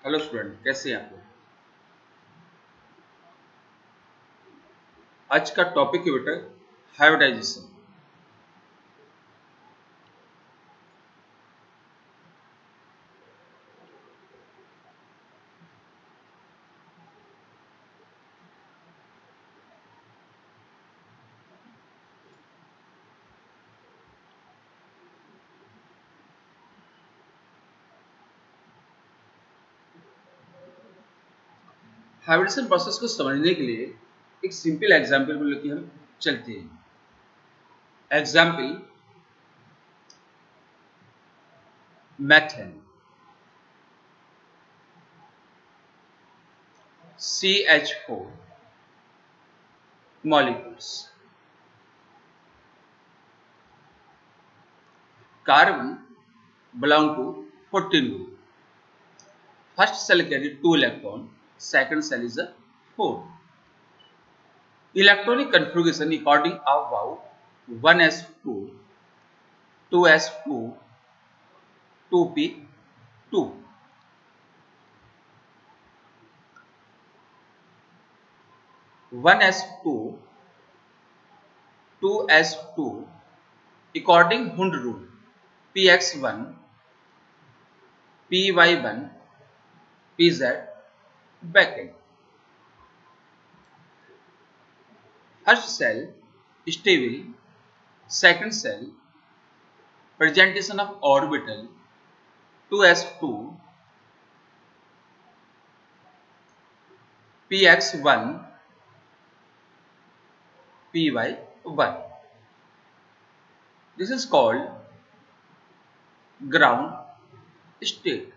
Hello student, कैसे हैं आप लोग। आज का टॉपिक है बेटा हाइब्रिडाइजेशन। हाइब्रिडेशन प्रोसेस को समझने के लिए एक सिंपल एग्जांपल को लेकर हम चलते हैं। Example methane CH4 molecules. Carbon belong to 14 group. First cell carry 2 electron, second cell is a 4. Electronic configuration according about 1s2, 2s2, 2p2. 1s2, 2s2 according Hund rule px1, py1, pz backend. First cell stable, second cell presentation of orbital 2s2, px1, py1. This is called ground state,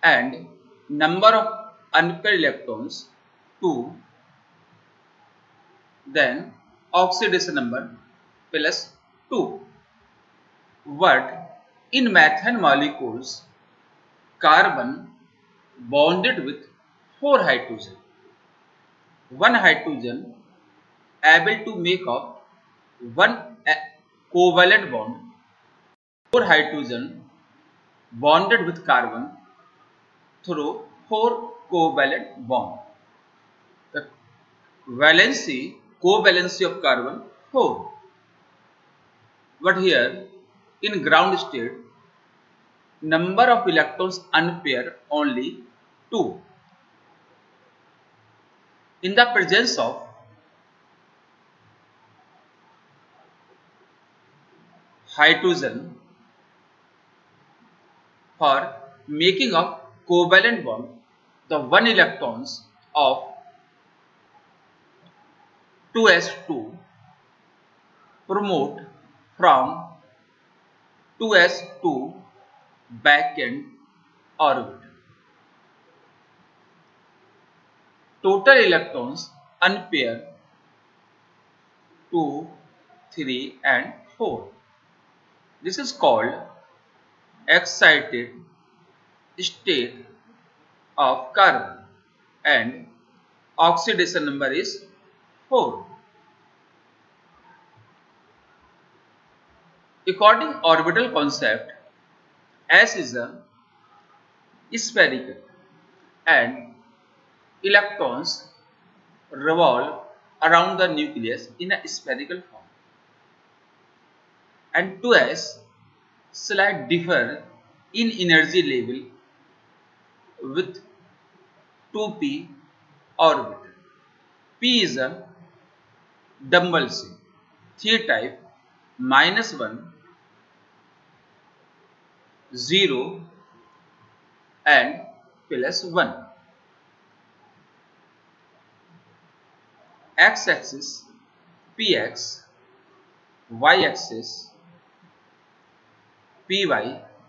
and number of unpaired electrons 2, then oxidation number plus 2. But in methane molecules, carbon bonded with 4 hydrogen. One hydrogen able to make up one covalent bond. 4 hydrogen bonded with carbon through 4 covalent bond. The covalency of carbon 4. But here in ground state, number of electrons unpaired only 2. In the presence of hydrogen, for making of covalent bond, the 1 electrons of 2s2 promote from 2s2 backend orbit. Total electrons unpaired 2, 3 and 4. This is called excited state of carbon, and oxidation number is 4. According orbital concept, S is a spherical and electrons revolve around the nucleus in a spherical form, and 2s slight differ in energy level with 2p orbit. P is a dumbbell shape, 3 type -1, 0 and +1. X-axis px, y-axis py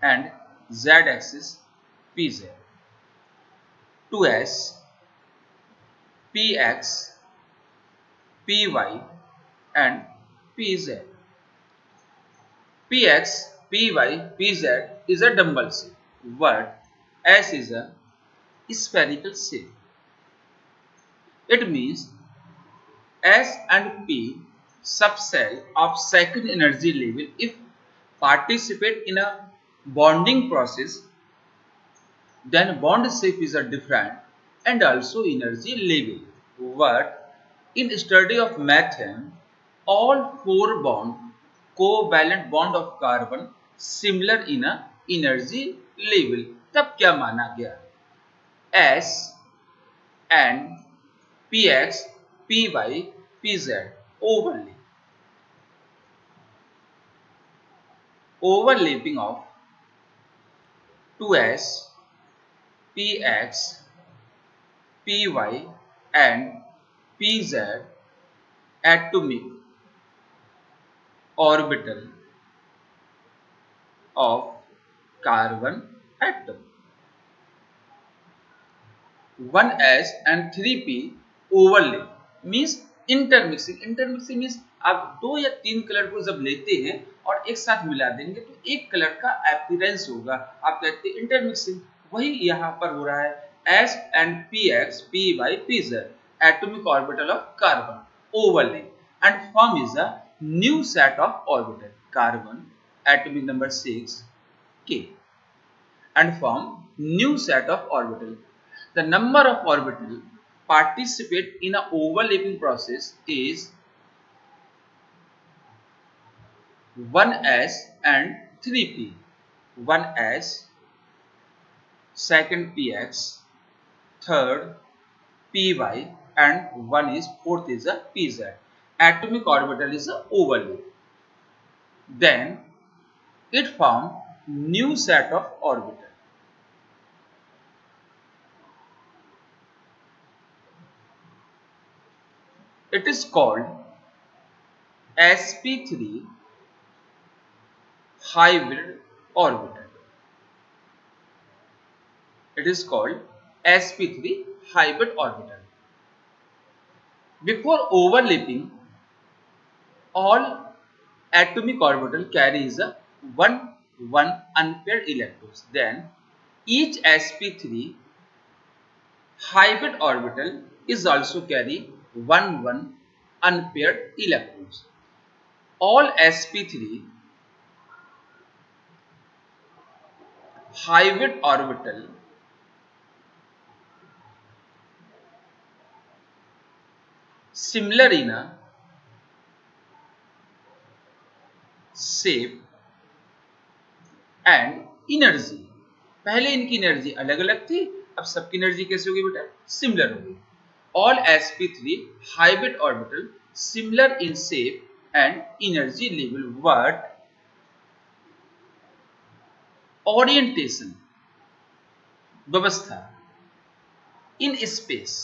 and z-axis pz. 2s, px, py and pz. Px, py, pz is a dumbbell shape, but S is a spherical shape. It means S and P subcell of second energy level if participate in a bonding process then bond shape is a different and also energy level. But in study of methane, all four bond covalent bond of carbon similar in a energy level. तब क्या माना गया? S and Px, Py, Pz overlapping of 2s, Px, Py and Pz atomic orbital of carbon atom. 1s and 3p overlap means intermixing. Intermixing means आप दो या तीन colour को जब लेते हैं और एक साथ मिला देंगे तो एक कलर का अपीयरेंस होगा, आप कहते हैं इंटरमिक्सिंग। वही यहाँ पर हो रहा है। s and px, py, pz atomic orbital of carbon overlap and form is a new set of orbital carbon atomic number 6 k and form new set of orbital. The number of orbital participate in a overlapping process is 1s and 3p. 1s, second px, third py and one is fourth is a pz. Atomic orbital is a overlap. Then it form new set of orbital. It is called sp3 hybrid orbital. It is called sp3 hybrid orbital. Before overlapping, all atomic orbital carries a 1 unpaired electrons. Then each sp3 hybrid orbital is also carry 1 unpaired electrons. All sp3 hybrid orbital similar in a shape and energy. पहले इनकी energy अलग अलग थी, अब सबकी energy कैसे होगी बेटा? सिमिलर होगी. All sp3 hybrid orbital similar in shape and energy level, but orientation व्यवस्था in space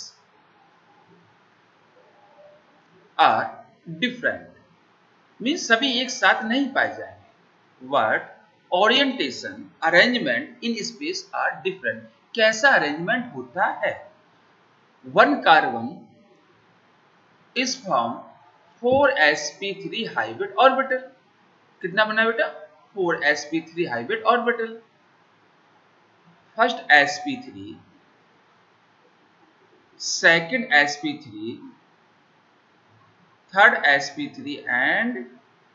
are different. Means सभी एक साथ नहीं पाए जाएंगे, but orientation arrangement in space are different. कैसा अरेंजमेंट होता है? One carbon is formed 4sp3 hybrid orbital. कितना बना बेटा? 4sp3 hybrid orbital. First sp3, second sp3, third sp3 and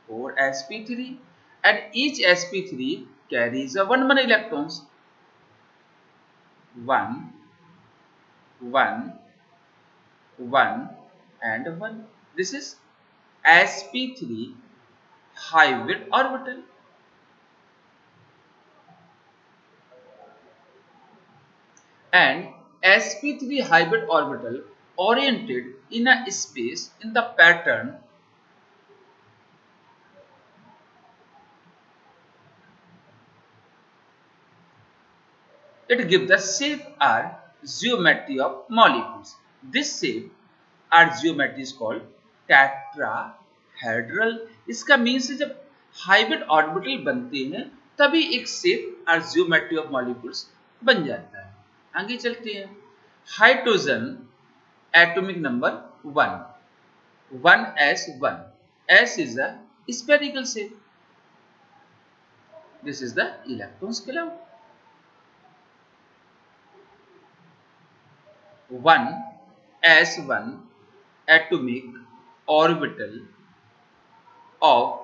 4sp3, and each sp3 carries a 1 electrons. 1 1 1 and 1. This is sp3 hybrid orbital. And sp3 hybrid orbital oriented in a space in the pattern it gives the shape or geometry of molecules. This shape or geometry is called tetrahedral. इसका means है जब hybrid orbital बनते हैं तभी एक shape और geometry of molecules बन जाता है. आगे चलते हैं. Hydrogen atomic number 1, 1s1. S is a spherical shape. This is the electrons cloud. 1s1 atomic orbital of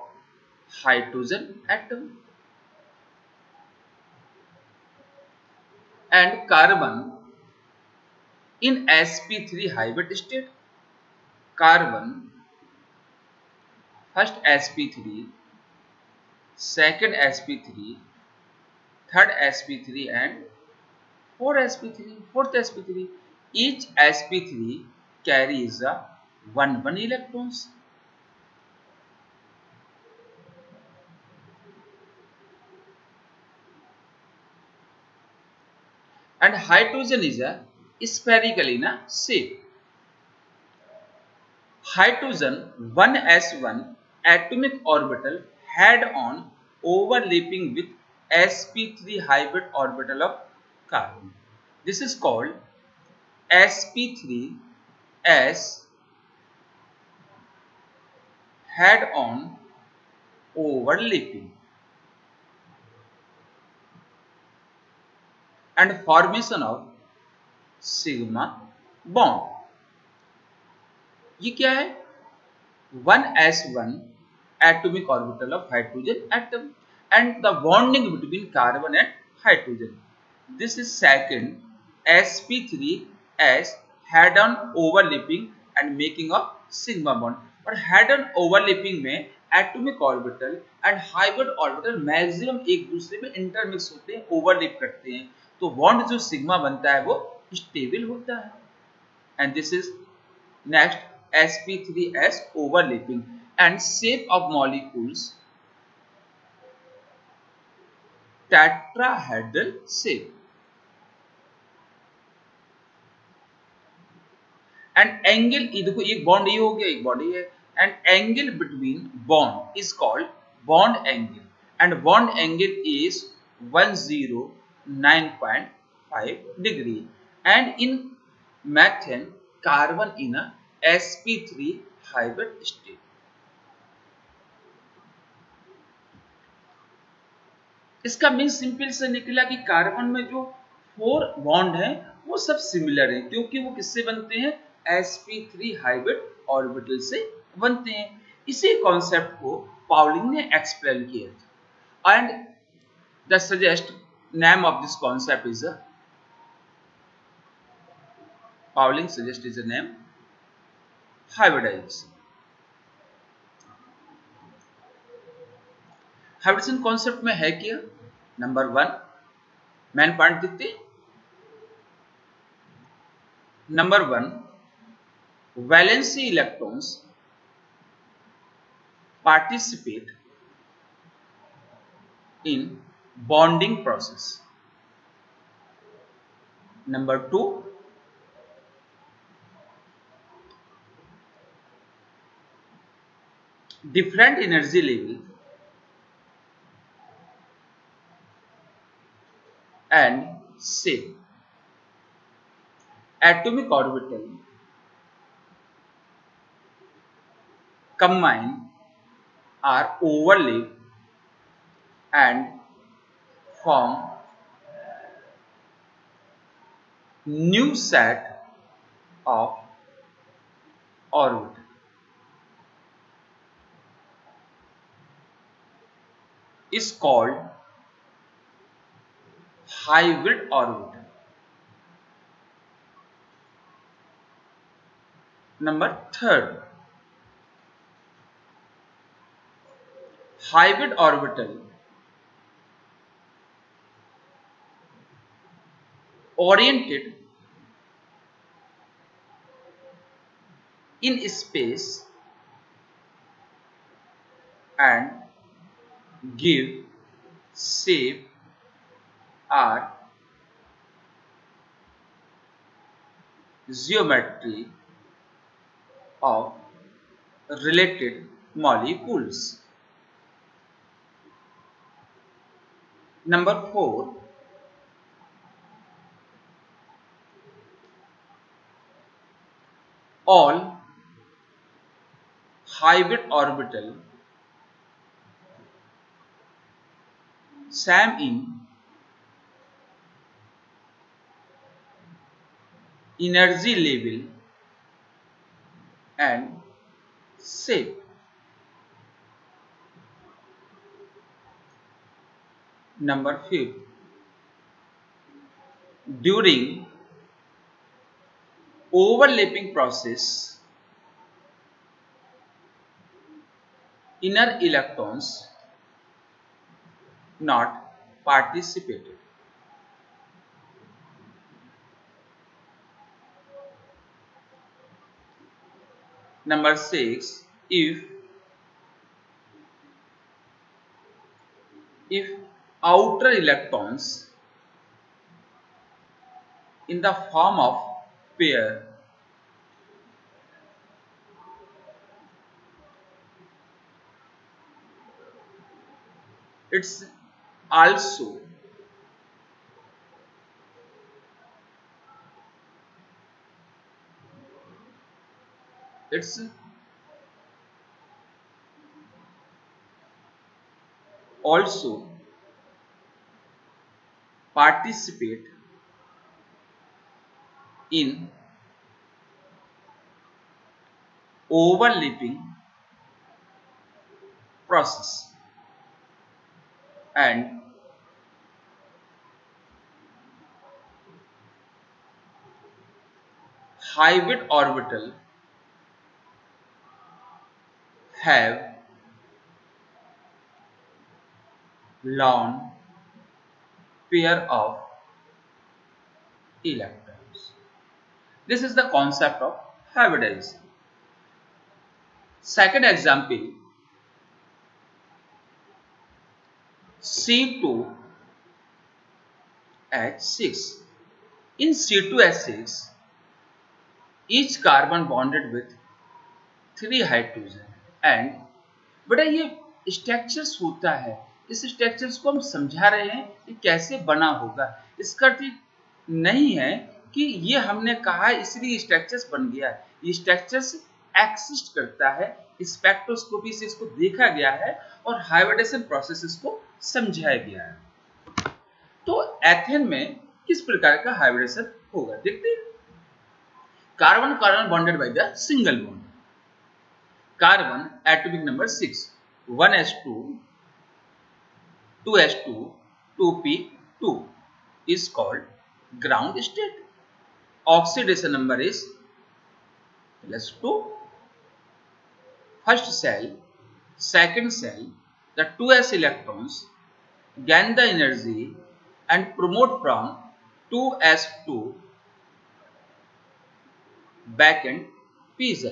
hydrogen atom. and carbon in sp3 hybrid state. Carbon, first sp3, second sp3, third sp3 and fourth sp3. Each sp3 carries a 1 electrons. And hydrogen is a spherical in a shape. Hydrogen 1s1 atomic orbital head-on overlapping with sp3 hybrid orbital of carbon. This is called sp3s head-on overlapping and formation of sigma bond. ये क्या है? 1s1 atomic orbital of hydrogen atom and the bonding between carbon and hydrogen. This is second sp3s head-on overlapping and making of sigma bond. और head-on overlapping में atomic orbital and hybrid orbital maximum एक दूसरे में intermix होते हैं, overlap करते हैं, तो बॉन्ड जो सिग्मा बनता है वो स्टेबल होता है. And this is next sp3s overlapping and shape of molecules tetrahedral shape. And angle, ये देखो एक बॉन्ड ये हो गया, एक बॉन्ड ये है, and angle between bond is called bond angle and bond angle is 109.5 degree. And in methane, carbon in a sp3 hybrid state. इसका मीन सिंपल से निकला कि कार्बन में जो 4 बॉन्ड हैं वो सब सिमिलर हैं, क्योंकि वो किससे बनते हैं? sp3 हाइब्रिड ऑर्बिटल से बनते हैं. इसी कॉन्सेप्ट को पाउलिंग ने एक्सप्लेन किया था. And the suggest name of this concept is Pauling suggest is a name hybridization. Hybridization concept में है क्या? नंबर 1 मेन पॉइंट दिखते. Number 1 valency electrons participate in bonding process. Number 2 different energy level and shape. Atomic orbital combine are overlap and form new set of orbit. Is called hybrid orbital. Number 3 hybrid orbital oriented in space and give shape or geometry of related molecules. Number 4 all hybrid orbital same in energy level and shape. Number 5 during overlapping process, inner electrons not participated. Number 6, if outer electrons in the form of pair it's also it's also participate in overlapping process, and hybrid orbital have lone pair of electrons. This is the concept of hybridization. Second example, C2H6. In C2H6, each carbon bonded with 3 hydrogen and बेटा ये structures होता है, इस structures को हम समझा रहे हैं कि कैसे बना होगा। इसका अर्थ नहीं है कि ये हमने कहा इसलिए स्ट्रक्चर्स बन गया है, ये स्ट्रक्चर्स एक्सिस्ट करता है, स्पेक्ट्रोस्कोपी से इसको देखा गया है और हाइब्रिडेशन प्रोसेस को समझाया गया है। तो एथेन में किस प्रकार का हाइब्रिडेशन होगा देखते हैं। Carbon carbon bonded by the single bond, carbon atomic number 6, 1s2 2s2 2p2 is called ground state. Oxidation number is +2. First cell, second cell, the 2s electrons gain the energy and promote from 2s2 backend pz.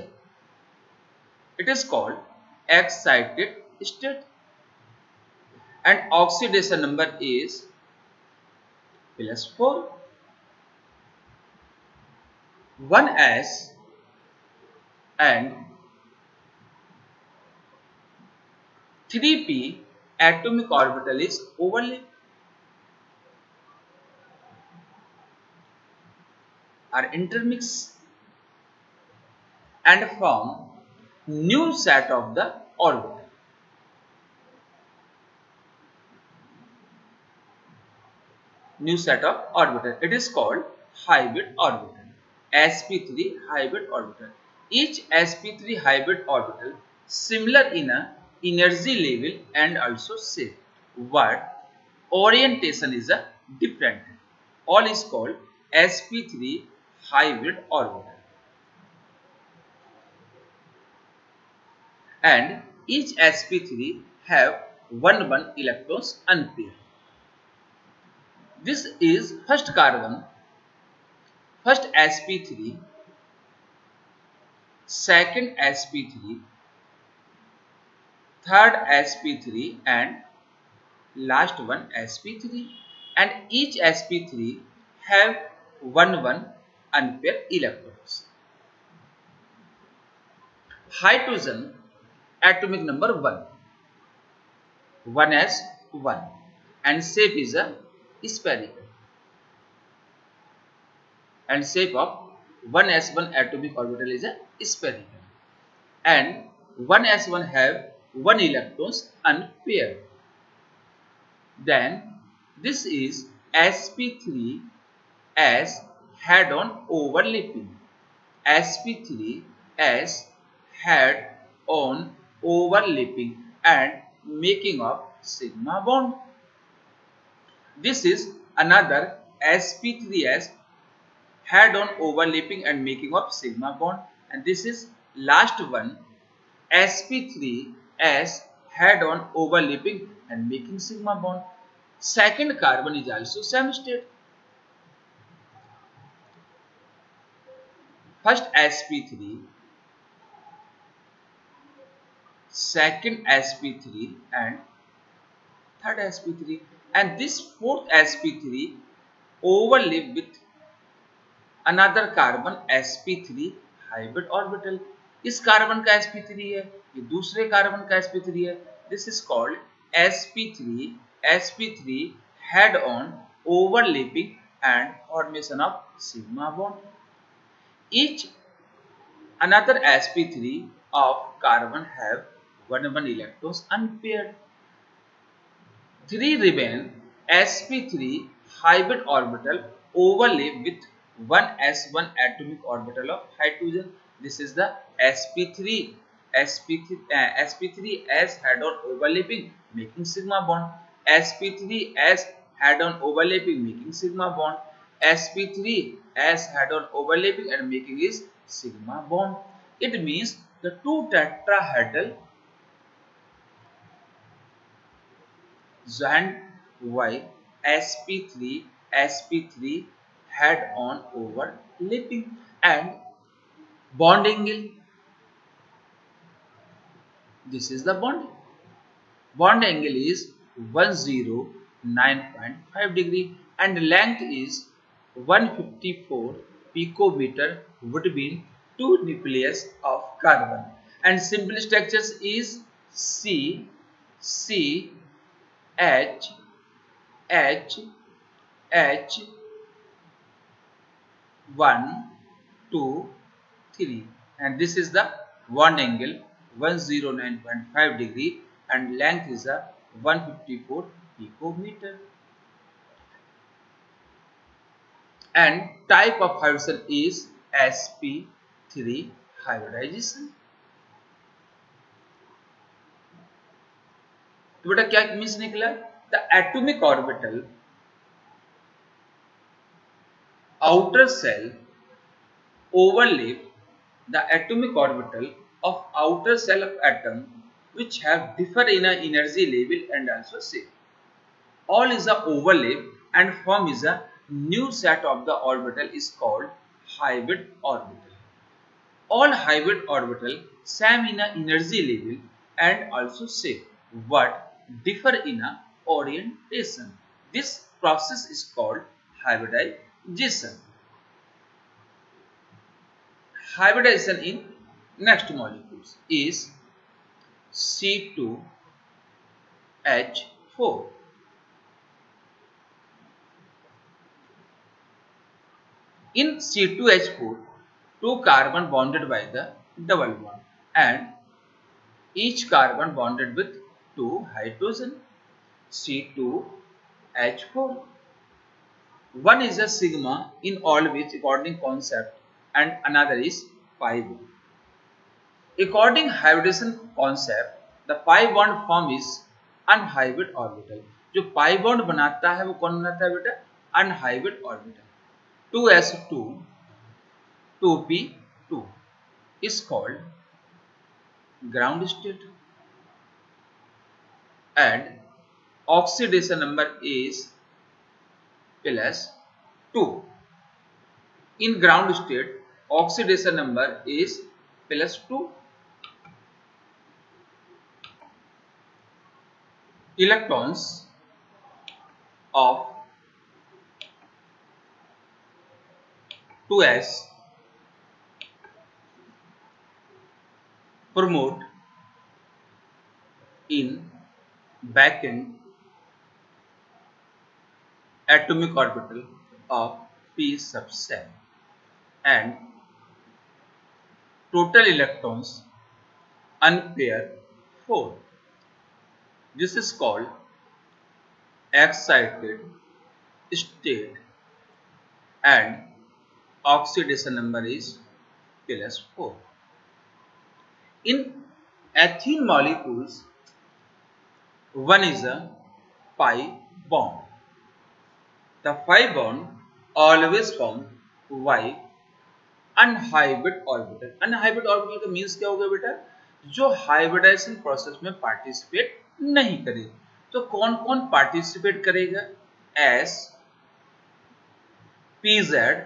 It is called excited state, and oxidation number is +4. 1s and 3p atomic orbital is overlap, are intermix and form new set of the orbital. New set of orbital. It is called hybrid orbital. sp3 hybrid orbital. Each sp3 hybrid orbital similar in a energy level and also shape, but orientation is a different. All is called sp3 hybrid orbital. And each sp3 have 1 electrons unpaired. This is first carbon, first sp3, second sp3, third sp3 and last one sp3, and each sp3 have 1 unpaired electrons. Hydrogen atomic number 1, 1s1, and shape is a spherical, and shape of 1s1 atomic orbital is a spherical, and 1s1 have 1 electrons unpaired. Then this is sp3 as head-on overlapping, sp3 as head-on overlapping and making of sigma bond. This is another sp3s head-on overlapping and making of sigma bond, and this is last one, sp3s head-on overlapping and making sigma bond. Second carbon is also same state. First sp3, second sp3 and third sp3, and this fourth sp3 overlap with another carbon sp3 hybrid orbital. इस carbon का sp3 है, ये दूसरे carbon का sp3 है. This is called sp3 head on overlapping and formation of sigma bond. Each another sp3 of carbon have one electrons unpaired. 3 remain sp3 hybrid orbital overlap with one s1 atomic orbital of hydrogen. This is the sp3 s head-on overlapping making sigma bond. sp3s head-on overlapping making sigma bond. sp3s head-on overlapping and making is sigma bond. It means the two tetrahedral joined by sp3 head on overlapping and bond angle. This is the bond. Bond angle is 109.5 degree and length is 154 picometer between two nucleus of carbon, and simple structures is C H 1 2 3, and this is the bond angle 109.5 degree and length is a 154 picometer. And type of hydrogen is sp3 hybridization. तो बेटा क्या means निकला? The atomic orbital outer cell overlap the atomic orbital of outer cell of atom which have differ in a energy level and also shape. All is a overlap and form is a new set of the orbital is called hybrid orbital. All hybrid orbital same in a energy level and also shape but differ in a orientation. This process is called hybridization. Hybridization in next molecules is C2H4. In C2H4, two carbon bonded by the double bond and each carbon bonded with two hydrogen. C2H4. One is a sigma in always according concept and another is pi bond. According hybridization concept, the pi bond form is unhybrid orbital. जो pi bond बनाता है वो कौन बनाता है बेटा? Unhybrid orbital. 2s2 2p2 is called ground state and oxidation number is +2. In ground state, oxidation number is +2. Electrons of 2s promote in backend atomic orbital of p sub 7 and total electrons unpair 4. This is called excited state and oxidation number is +4. In ethene molecules, one is a pi bond The pi bond always form by unhybrid orbital. Unhybrid orbital का means क्या हो गया बेटा, जो hybridisation process में participate नहीं करे। तो कौन कौन पार्टिसिपेट करेगा, एस, पीजेड,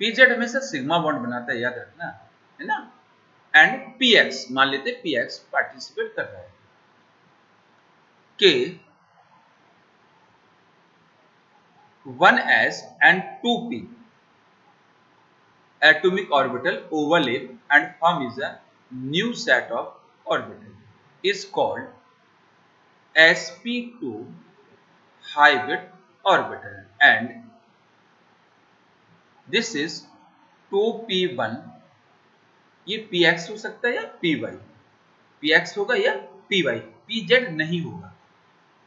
पीजेड हमेशा सिग्मा बॉन्ड बनाता है, याद रखना है ना, एंड पीएक्स, मान लेते पीएक्स पार्टिसिपेट कर रहा है, के 1s and 2p atomic orbital overlap and form is a new set of orbital is called sp2 hybrid orbital, and this is 2p1, ये px हो सकता है या py, px होगा या py, pz नहीं होगा।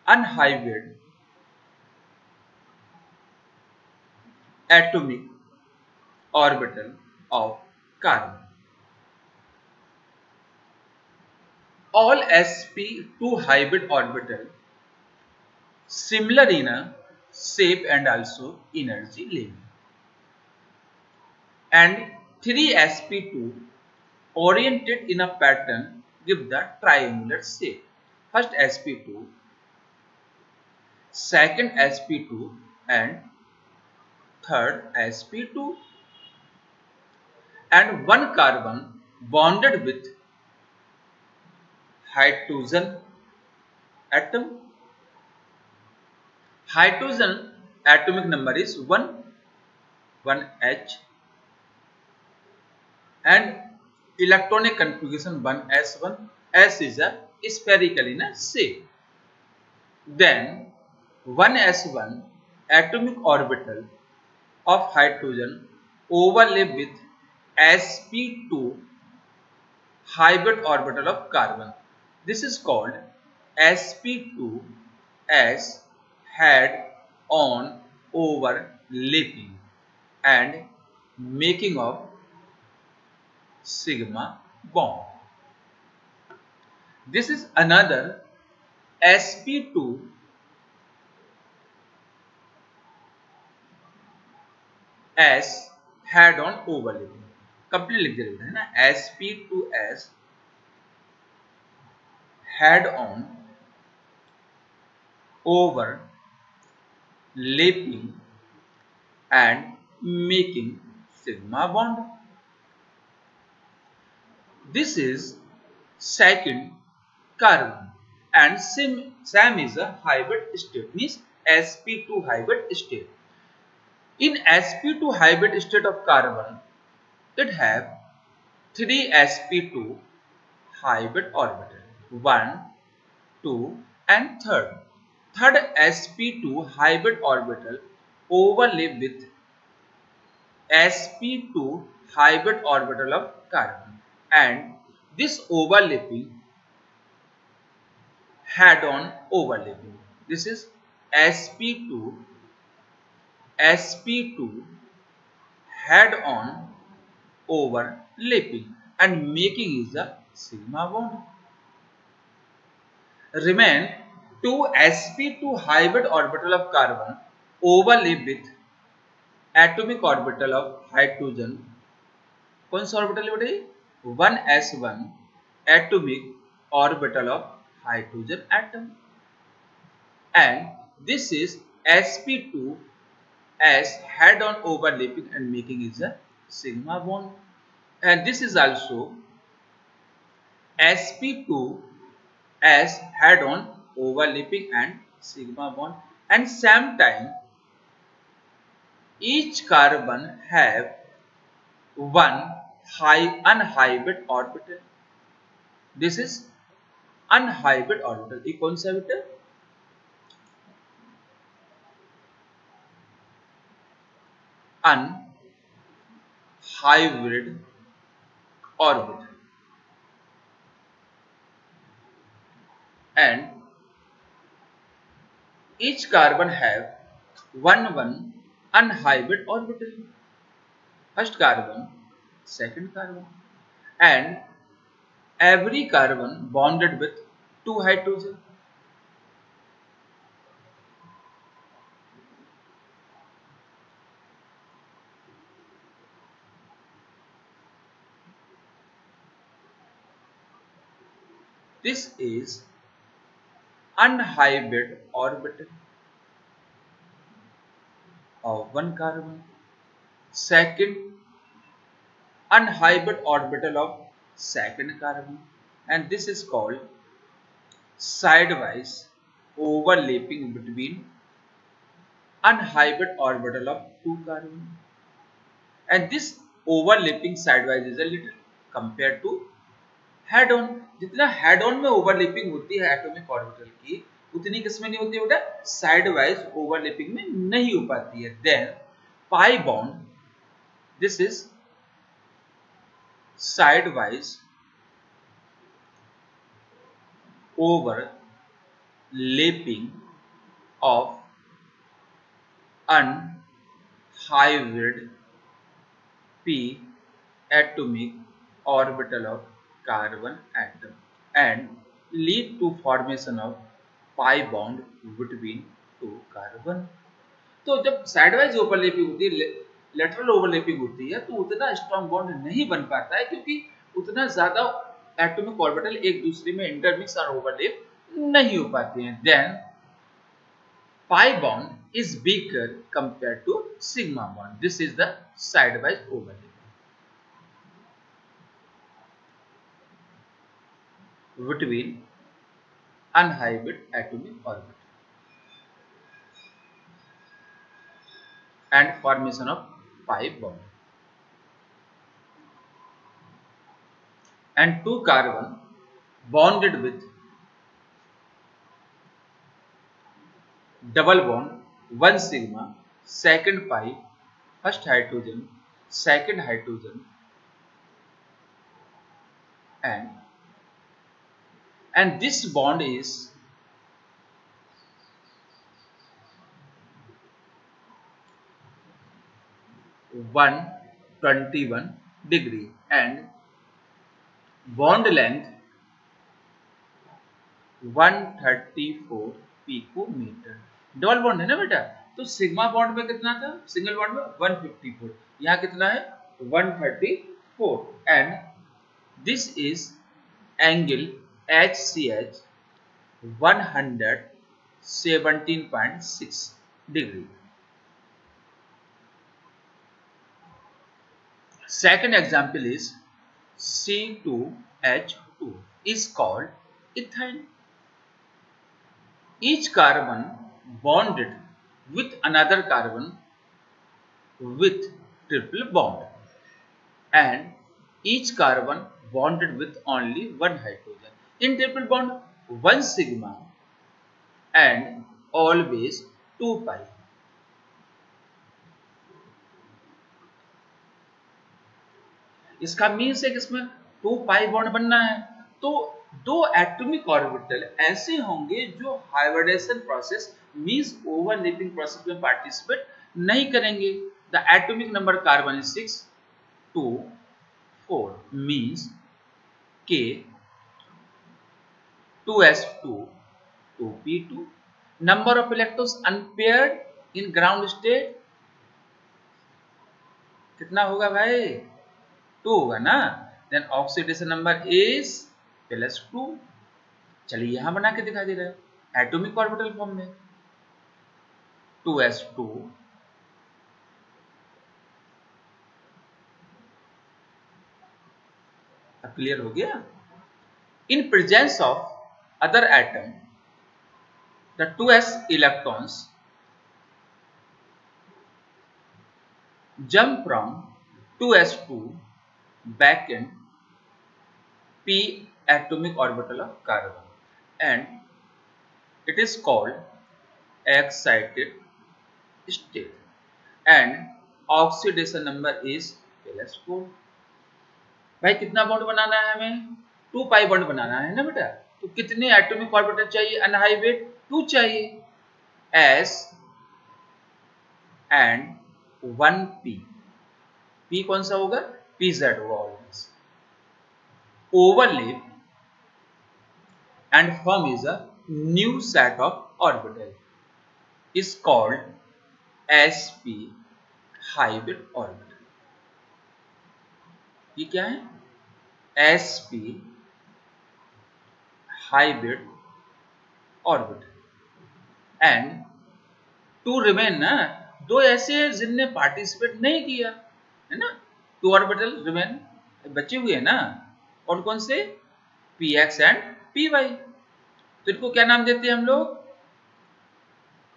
Unhybrid atomic orbital of carbon. All sp2 hybrid orbital similar in a shape and also energy level, and 3 sp2 oriented in a pattern give the triangular shape. First sp2, second sp2 and third sp2, and one carbon bonded with hydrogen atom. Hydrogen atomic number is 1, 1h, and electronic configuration 1s1, s is a spherical in a shape. Then 1s1 atomic orbital of hydrogen overlap with sp2 hybrid orbital of carbon. This is called sp2s head-on overlapping and making of sigma bond. This is another sp2 s head-on overlapping. Complete लिख देते हैं ना, sp2s head-on overlapping and making sigma bond. This is second carbon and same is a hybrid state, means sp2 hybrid state. In sp2 hybrid state of carbon, it have 3 sp2 hybrid orbital, 1, 2 and third. Third sp2 hybrid orbital overlap with sp2 hybrid orbital of carbon, and this overlapping head-on overlapping. This is sp2 head-on overlapping and making is a sigma bond. Remain 2 sp2 hybrid orbital of carbon overlap with atomic orbital of hydrogen. कौन सा orbital है बेटा, 1s1 atomic orbital of hydrogen atom, and this is sp2 as head-on overlapping and making is a sigma bond, and this is also sp2 as head-on overlapping and sigma bond, and same time each carbon have one unhybrid orbital. This is unhybrid orbital. ये कौन सा बेटा, unhybrid orbital, and each carbon have one unhybrid orbital. First carbon, second carbon, and every carbon bonded with 2 hydrogen. This is unhybrid orbital of one carbon. Second, unhybrid orbital of second carbon, and this is called sidewise overlapping between unhybrid orbital of two carbon. And this overlapping sidewise is a little compared to head on. जितना head on में overlapping होती है atomic orbital की, उतनी किसमें नहीं होती है बेटा, साइड वाइज ओवरलैपिंग में नहीं हो पाती है. Then pi bond, this is side wise overlapping of unhybrid p atomic orbital of carbon atom and lead to formation of pi bond between two carbon. तो जब साइडवाइज ओवरलैपिंग होती है, lateral overlapping होती है, तो उतना स्ट्रॉन्ग बॉन्ड नहीं बन पाता है क्योंकि उतना ज्यादा एटॉमिक ऑर्बिटल एक दूसरे में इंटरमिक्स और ओवरलैप नहीं हो पाते हैं. Then pi bond is weaker compare to sigma bond. This is the sideways overlap between unhybrid atomic orbital and formation of pi bond. And two carbon bonded with double bond, one sigma, second pi, first hydrogen, second hydrogen, and this bond is 121 degree and bond length 134 picometre. Double bond है ना बेटा, तो sigma bond में कितना था, single bond में 154, यहाँ कितना है 134. And this is angle HCH 117.6 degree. Second example is C2H2 is called ethyne. Each carbon bonded with another carbon with triple bond, and each carbon bonded with only one hydrogen. In triple bond, one sigma and always 2 pi. इसका means है कि इसमें 2 pi bond बनना है, तो दो atomic orbital ऐसे होंगे जो hybridization process means overlapping process में पार्टिसिपेट नहीं करेंगे. The atomic number carbon is 6 2 4 means K 2s2 2p2. Number of electrons unpaired in ground state कितना होगा भाई, 2 होगा ना. Then oxidation number is +2. चलिए यहां बना के दिखा दे रहा है एटॉमिक ऑर्बिटल फॉर्म में 2s2 अब क्लियर हो गया. In presence of other atom the 2s electrons jump from 2s2 back in p atomic orbital of carbon and it is called excited state and oxidation number is +4. भाई कितना bond बनाना है हमें, 2 pi bond बनाना है ना बेटा, तो कितने atomic orbital चाहिए, अनहाइब्रिड 2 चाहिए, s and 1p. p कौन सा होगा, pz होगा always. Overlap and form is a new set of orbital is called sp hybrid orbital. ये क्या है, sp hybrid orbital and two remain ना, दो ऐसे हैं जिनने पार्टिसिपेट नहीं किया है ना, टू ऑर्बिटल रिमेन बचे हुए हैं ना, और कौन से p x and p y. तो इनको क्या नाम देते हैं हम लोग,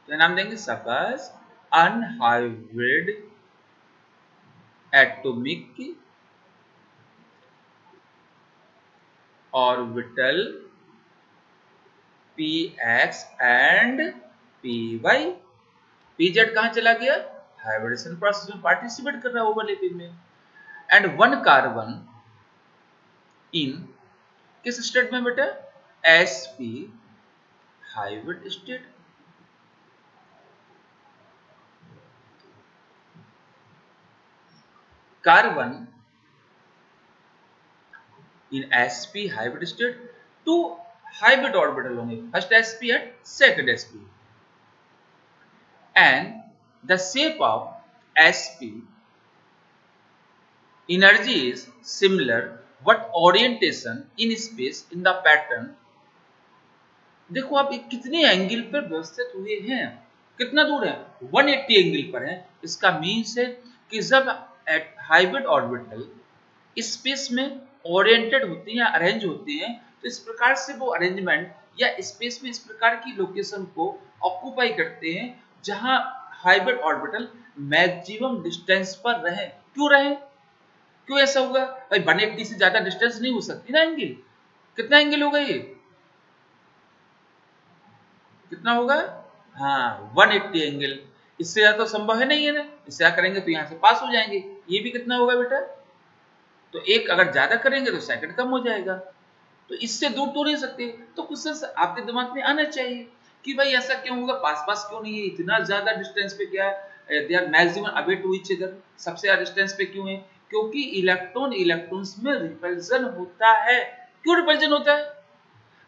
क्या नाम देंगे, suppose unhybrid atomic orbital p x and p y. Pz कहां चला गया, हाइब्रिडेशन प्रोसेस में पार्टिसिपेट कर रहा है ओवरलैपिंग में। एंड वन कार्बन इन किस स्टेट में बेटा, sp hybrid state. Carbon in sp hybrid state, two hybrid orbital होंगे, first sp and second sp, and the shape of sp energy is similar but orientation in space in the pattern। देखो आप कितने angle पर व्यवस्थित हुए हैं, कितना दूर है, 180 एंगल पर है। इसका मीन्स है कि जब हाइब्रिड ऑर्बिटल स्पेस में ओरिएंटेड होते हैं या अरेंज होते हैं, तो इस प्रकार से वो अरेंजमेंट या स्पेस में इस प्रकार की लोकेशन को ऑक्यूपाई करते हैं जहां हाइब्रिड ऑर्बिटल मैक्सिमम डिस्टेंस पर रहे। क्यों रहे, क्यों ऐसा होगा भाई, 180 से ज्यादा डिस्टेंस नहीं हो सकती ना एंगल। कितना एंगल होगा ये, कितना होगा, हाँ 180 एंगल। इससे ज्यादा तो संभव है नहीं है ना, इससे ज्यादा करेंगे तो यहां से पास हो जाएंगे। ये भी कितना होगा बेटा, तो एक अगर ज्यादा करेंगे तो सेकंड कम हो जाएगा, तो इससे दूर तो नहीं सकते। तो क्वेश्चन आपके दिमाग में आना चाहिए कि भाई ऐसा क्यों होगा, पास पास क्यों नहीं है, इतना ज्यादा डिस्टेंस पे क्या है, they are maximum away to each other, सबसे ज्यादा डिस्टेंस पे क्यों है, क्योंकि इलेक्ट्रॉन्स में रिपल्जन होता है। क्यों रिपल्जन होता है,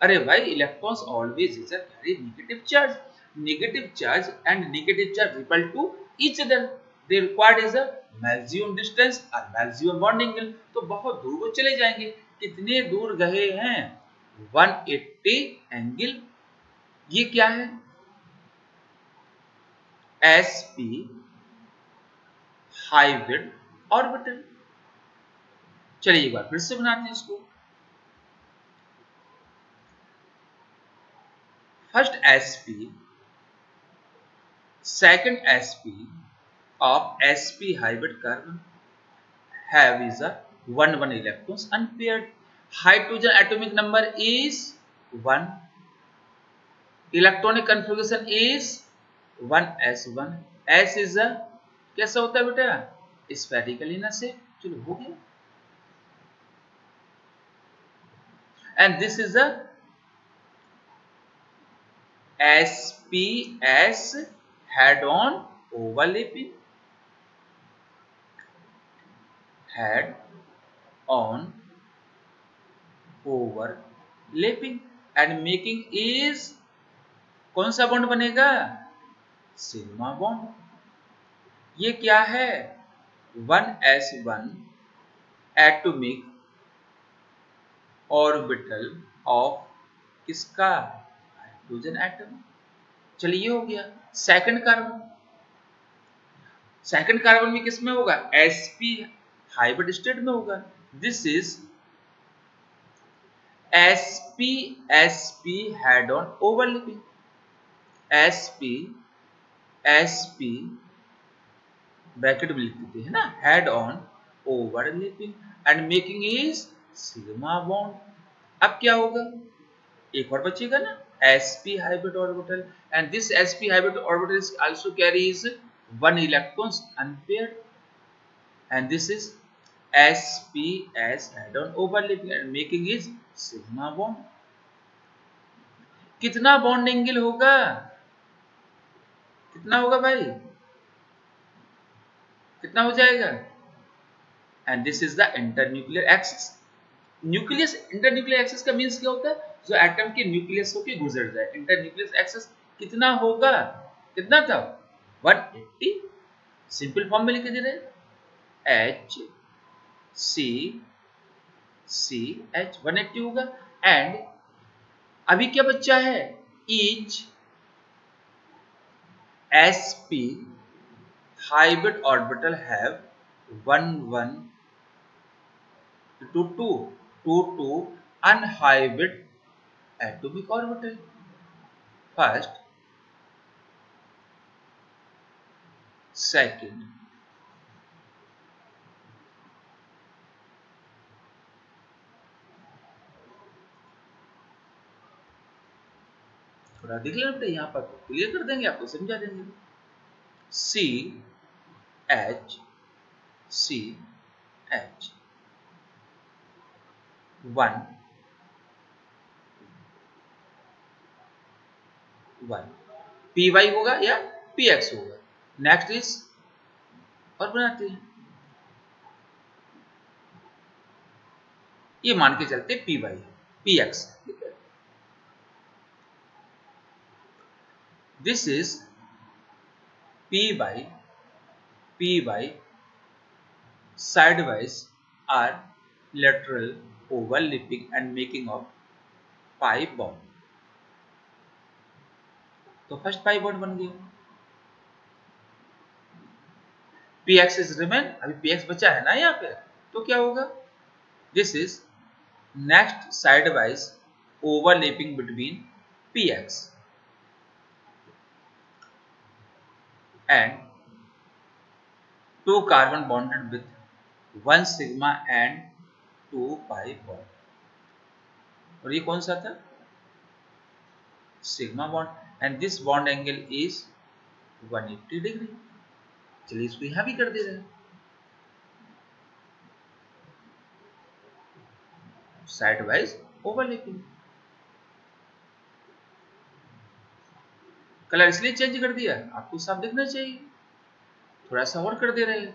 अरे भाई electrons always is a carry negative charge and negative charge repel to each other, they required is a maximum distance और मैक्सिमम बॉन्डिंग एंगल। तो बहुत दूर वो चले जाएंगे, कितने दूर गए हैं, 180 एंगल। ये क्या है, sp हाइब्रिड ऑर्बिटल। चलिए एक बार फिर से बनाते हैं इसको। First sp second sp of sp hybrid carbon have is a 1 electrons unpaired, hydrogen atomic number is 1, electronic configuration is 1s1, s is a कैसा होता है बेटा, स्फेरिकल इनर से। चलो हो गया, and this is a sps head on overlapping, head on overlapping and making is कौन सा बॉन्ड बनेगा, सिग्मा बॉन्ड। ये क्या है, 1s1 एटॉमिक ऑर्बिटल ऑफ किसका, हाइड्रोजन एटम। चलिए ये हो गया। सेकंड कार्बन भी किस में होगा, sp हाइब्रिड स्टेट में होगा। This is sp head on overlapping, sp bracket में लिख देते हैं ना, head on overlapping and making is sigma bond. अब क्या होगा, एक और बचेगा ना, sp hybrid orbital and this sp hybrid orbital is also carries 1 electrons unpaired and this is sps head on overlapping and making is sigma bond। कितना bond angle होगा, कितना होगा भाई, कितना हो जाएगा, and this is the internuclear axis. Nucleus internuclear axis का means क्या होता है, जो एटम के न्यूक्लियस होके गुजर जाए। इंटरन्यूक्लियर एक्सिस कितना होगा, कितना था, 180। सिंपल फॉर्म में लिख दे रहे, H C C H 180 होगा। एंड अभी क्या बच्चा है, each sp hybrid orbital have 1 to 2 unhybrid atomic orbital. First, second, थोड़ा देख लेना बेटा, यहाँ पर क्लियर कर देंगे, आपको समझा देंगे। सी एच 1 पी वाई होगा या पी एक्स होगा। नेक्स्ट इज, और बनाते हैं, ये मान के चलते पी वाई पी एक्स, ठीक है। This is p y sideways are lateral overlapping and making of pi bond। तो फर्स्ट पाई बॉन्ड बन गया। पी एक्स इज रिमेन, अभी पी एक्स बचा है ना यहाँ पे, तो क्या होगा, this is next sideways overlapping between P x and 2 carbon bonded with 1 sigma and 2 pi bond. और ये कौन सा था, sigma bond, and this bond angle is 180 degree. चलिए इसको यहां भी कर दे रहे हैं, साइड वाइज ओवरलैपिंग। कलर इसलिए चेंज कर दिया, आपको साफ दिखना चाहिए, थोड़ा सा और कर दे रहे हैं।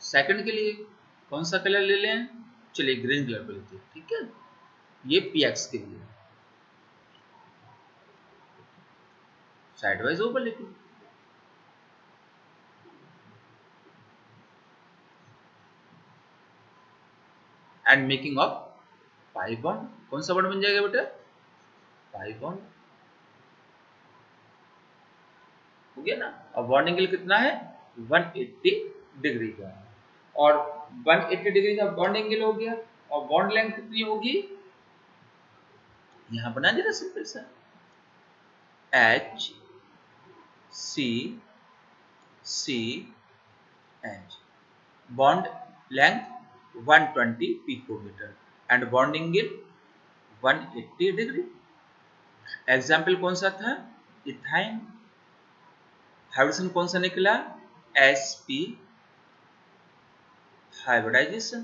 सेकंड के लिए कौन सा कलर ले लें, चलिए ग्रीन कलर को लेते हैं, ठीक है। ये पी एक्स के लिए sideways overlapping. And making of pi bond, कौन सा बॉन्ड बन जाएगा बेटा, पाई बॉन्ड हो गया ना। और बॉन्ड एंगल कितना है, 180 डिग्री का, और 180 डिग्री का बॉन्ड एंगल हो गया। और बॉन्ड लेंथ कितनी होगी, यहां बना देना सिंपल सा, H C H, bond length 120 picometre and bond angle 180 degree. Example कौन सा था, इथाइन। हाइब्रिडेशन कौन सा निकला, sp हाइब्रिडाइजेशन।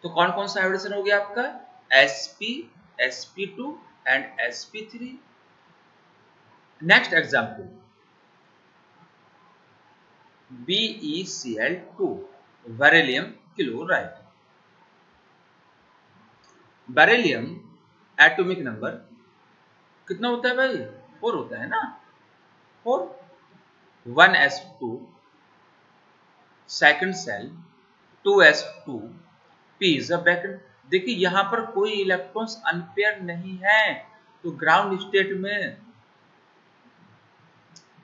तो कौन कौन सा हाइब्रिडेशन हो गया आपका, sp sp2 and sp3। Next example, BeCl2 beryllium chloride. Beryllium atomic number कितना होता है भाई, 4 होता है ना, 4, 1s2 second shell 2s2 p is a bracket. देखिए यहां पर कोई इलेक्ट्रॉन्स अनपेयर नहीं है, तो ग्राउंड स्टेट में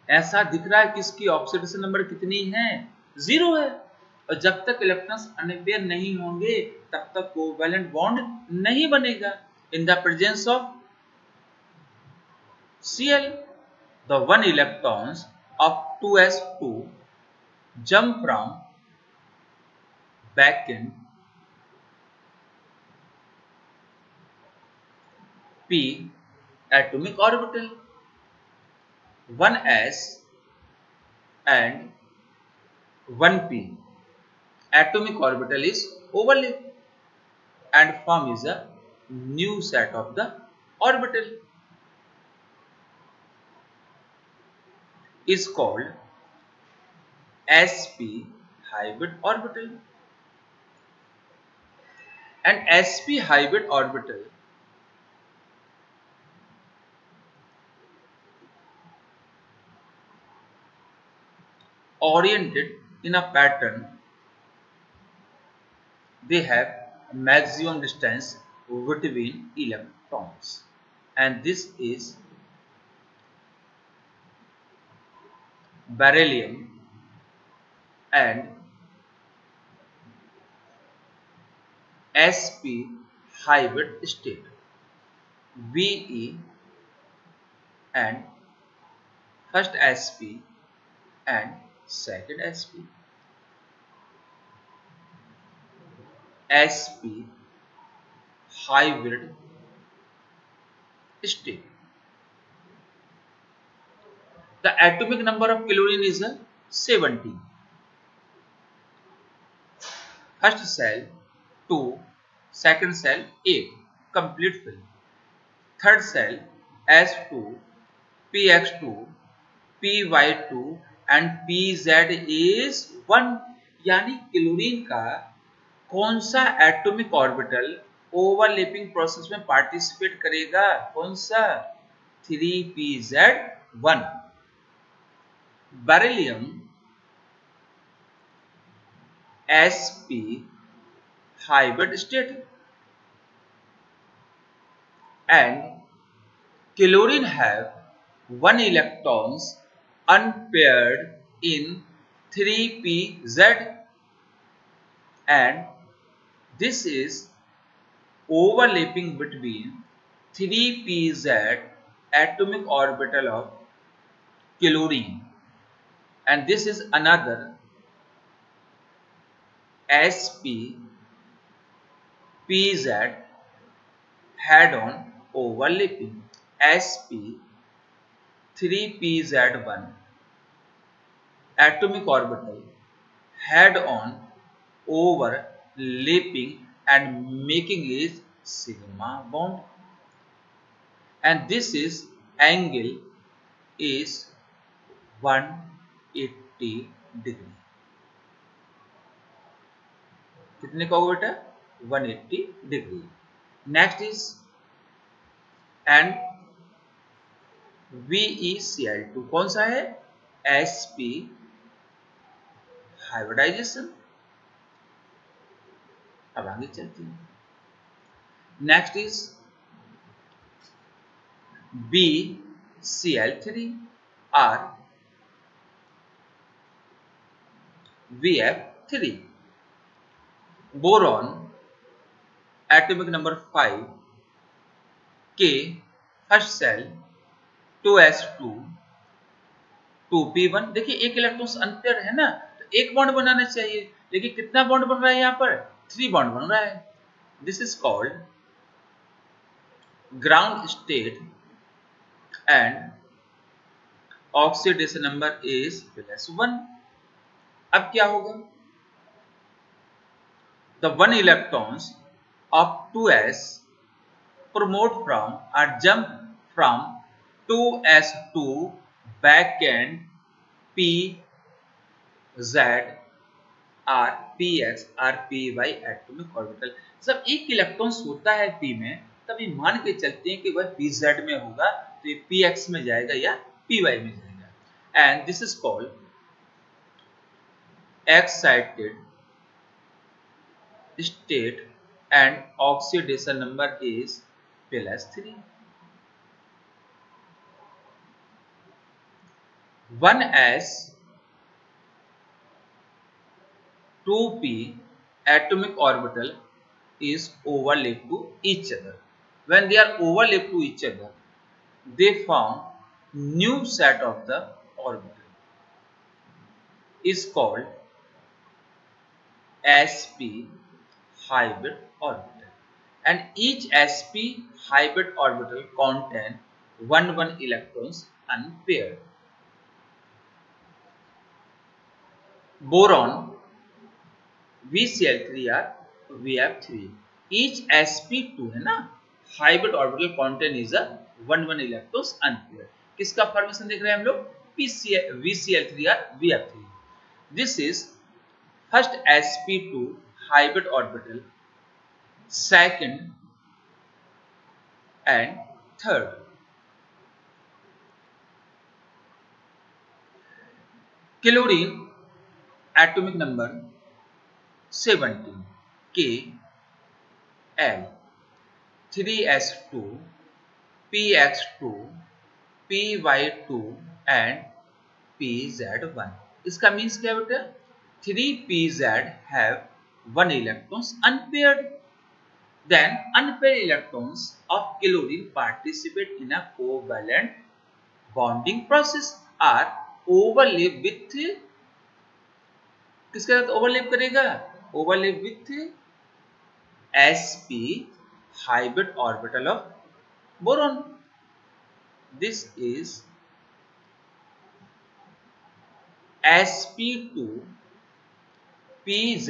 ऐसा दिख रहा है कि इसकी ऑक्सीडेशन नंबर कितनी है, 0 है। और जब तक इलेक्ट्रॉन्स अनपेयर नहीं होंगे तब तक कोवैलेंट बॉन्ड नहीं बनेगा। In the presence of Cl, the 1 electrons of 2s2 jump from back in p atomic orbital, 1s and 1p atomic orbital is overlap and form is a new set of the orbital, is called sp hybrid orbital। and sp hybrid orbital oriented in a pattern, they have maximum distance between electrons, and this is beryllium and sp hybrid state, Ve and first sp and second sp hybrid state. The atomic number of chlorine is 17. First cell 2, second cell 8, complete fill. Third cell S2, PX2, PY2 and PZ is 1. यानी chlorine का कौन सा atomic orbital overlapping process में participate करेगा? कौन सा? 3pz1. Beryllium sp hybrid state and chlorine have 1 electrons unpaired in 3pz, and this is overlapping between 3pz atomic orbital of chlorine, and this is another sp pz head-on overlapping. sp 3pz1 atomic orbital head-on overlapping and making is sigma bond, and this is angle is 180 degree. कितने का होगा बेटा? 180 degree. Next is and VeCl2 कौन सा है? sp hybridization. अब आगे चलते हैं. नेक्स्ट इज BCl3 और VF3. Boron atomic number 5 K, first shell 2s2 2p1. देखिए एक इलेक्ट्रॉन अनपेयर है ना, तो एक बॉन्ड बनाना चाहिए, लेकिन कितना बॉन्ड बन रहा है? यहाँ पर 3 बॉन्ड बन रहा है. This is called ground state and oxidation number is +1. अब क्या होगा? The 1 electrons of 2s promote from or jump from 2s2 back end pz or px or py atomic orbital. जब एक इलेक्ट्रॉन्स होता है p में, तभी मान के चलते हैं कि वह pz में होगा, तो ये px में जाएगा या py में जाएगा. And this is called excited state and oxidation number is +3. 1s 2p atomic orbital is overlapped to each other. When they are overlapped to each other, they form new set of the orbital is called sp hybrid orbital, and each sp hybrid orbital contain 1 electrons unpaired. Boron VCl3 or VF3, each sp2 है ना, hybrid orbital contain is a 1 electrons unpaired. किसका formation देख रहे हैं हम लोग? VCl3 or VF3. This is first sp2 hybrid orbital, second and third. Chlorine atomic number 17 Kl. 3s2, px2, py2 and pz1. इसका means क्या बेटा? 3pz have 1 electrons unpaired. Then unpaired electrons of chlorine participate in a covalent bonding process are overlap with, किसके साथ overlap करेगा? Overlap with sp hybrid orbital of boron. This is sp2 pz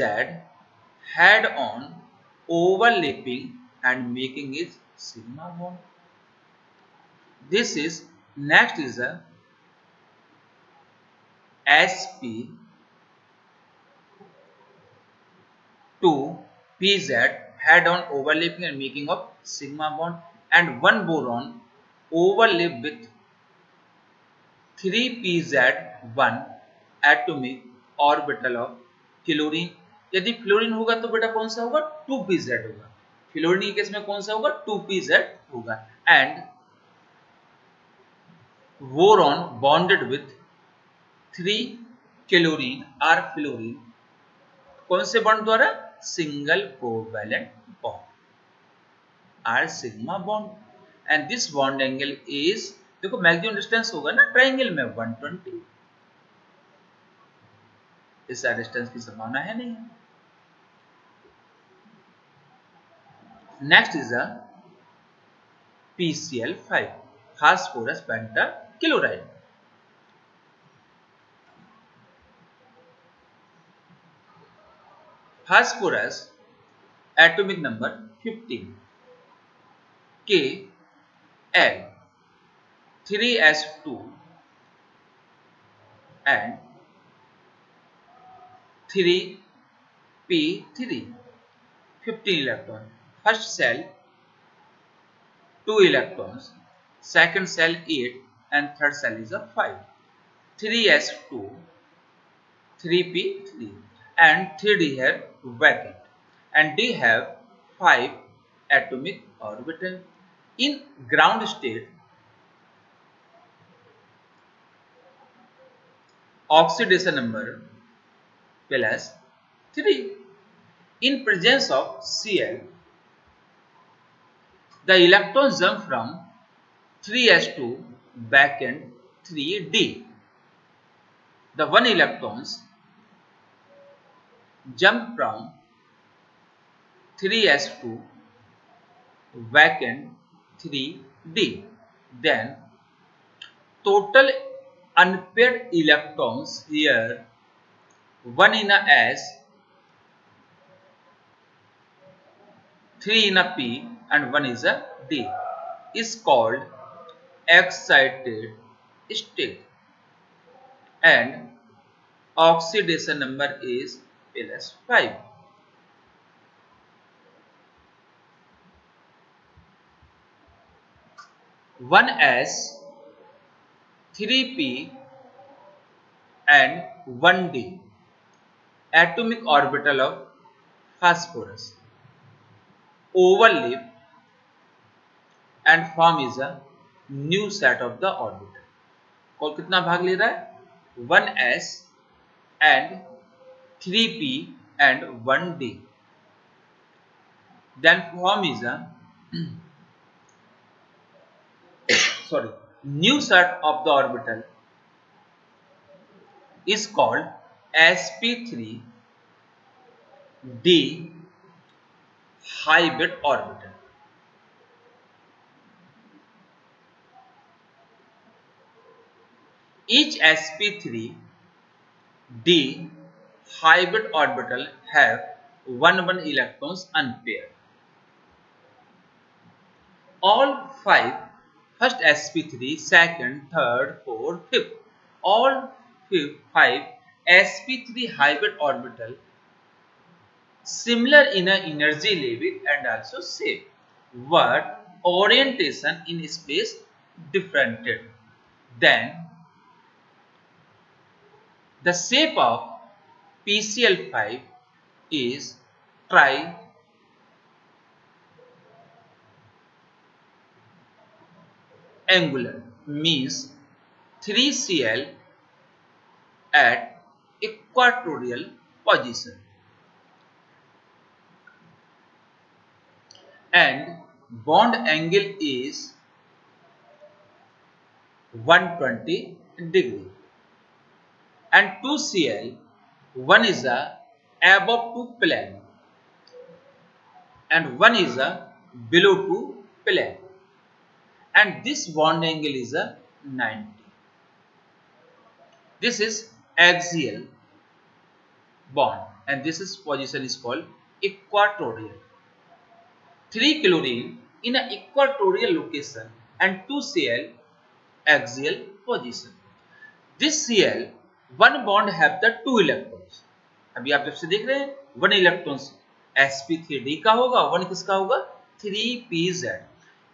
head on overlapping and making its sigma bond. This is next is a sp2 pz head on overlapping and making of sigma bond, and one boron overlap with 3pz1 atomic orbital of chlorine. यदि fluorine होगा तो बेटा कौन सा होगा? 2pz होगा. Fluorine के case में कौन सा होगा? 2pz होगा. And boron bonded with 3 chlorine or fluorine. कौन से बॉन्ड द्वारा? Single covalent bond or sigma bond. And this bond angle is, देखो मैक्सिमम डिस्टेंस होगा ना ट्रायंगल में 120. इसका डिस्टेंस की संभावना है नहीं. Next is a PCl5 phosphorus pentachloride. Phosphorus atomic number 15 Kl 3s2 and 3p3 15 electron. First cell 2 electrons, second cell 8 and third cell is a 5. 3s2 3p3 and 3d here vacant, and d have 5 atomic orbital. In ground state, oxidation number plus 3. In presence of Cl, the electrons jump from 3s2 vacant 3d. The 1 electrons jump from 3s2 vacant 3d. Then total unpaired electrons here, 1 in a s, 3 in a p and 1 is a d, is called excited state, and oxidation number is plus 5. One s, 3p and 1d atomic orbital of phosphorus overlap and form is a new set of the orbital. कौन कितना भाग ले रहा है? 1s and 3p and 1d. Then form is a new set of the orbital is called sp3d hybrid orbital. Each sp3d hybrid orbital have 1 electrons unpaired. All 5, first sp3, second, third, fourth, fifth, all 5 sp3 hybrid orbital similar in a energy level and also shape, but orientation in space differentiated. Then the shape of PCl5 is angular means 3Cl at equatorial position and bond angle is 120 degree, and 2Cl, one is a above to plane and one is a below to plane, and this bond angle is a 90. This is axial bond and this is position is called equatorial. 3 chlorine in an equatorial location and 2 Cl axial position. This Cl one bond have the 2 electrons. अभी आप जब से देख रहे हैं 1 electrons sp3d का होगा, 1 किसका होगा 3pz.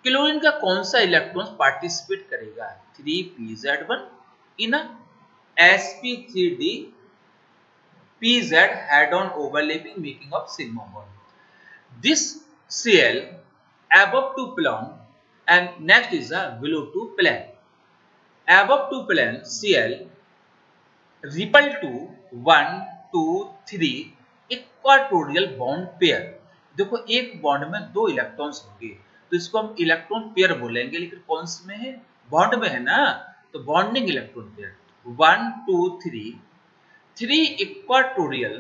क्लोरीन का कौन सा इलेक्ट्रॉन पार्टिसिपेट करेगा 3pz1 in sp3d pz head on overlapping making of sigma bond. This Cl above to plane and next is a below to plane. Above to plane Cl repel to 1 2 3 equatorial bond pair. देखो एक bond में 2 electrons होंगे तो इसको हम electron pair बोलेंगे, लेकिन कौन से में है बॉन्ड में है ना, तो bonding electron pair 1 2 3 equatorial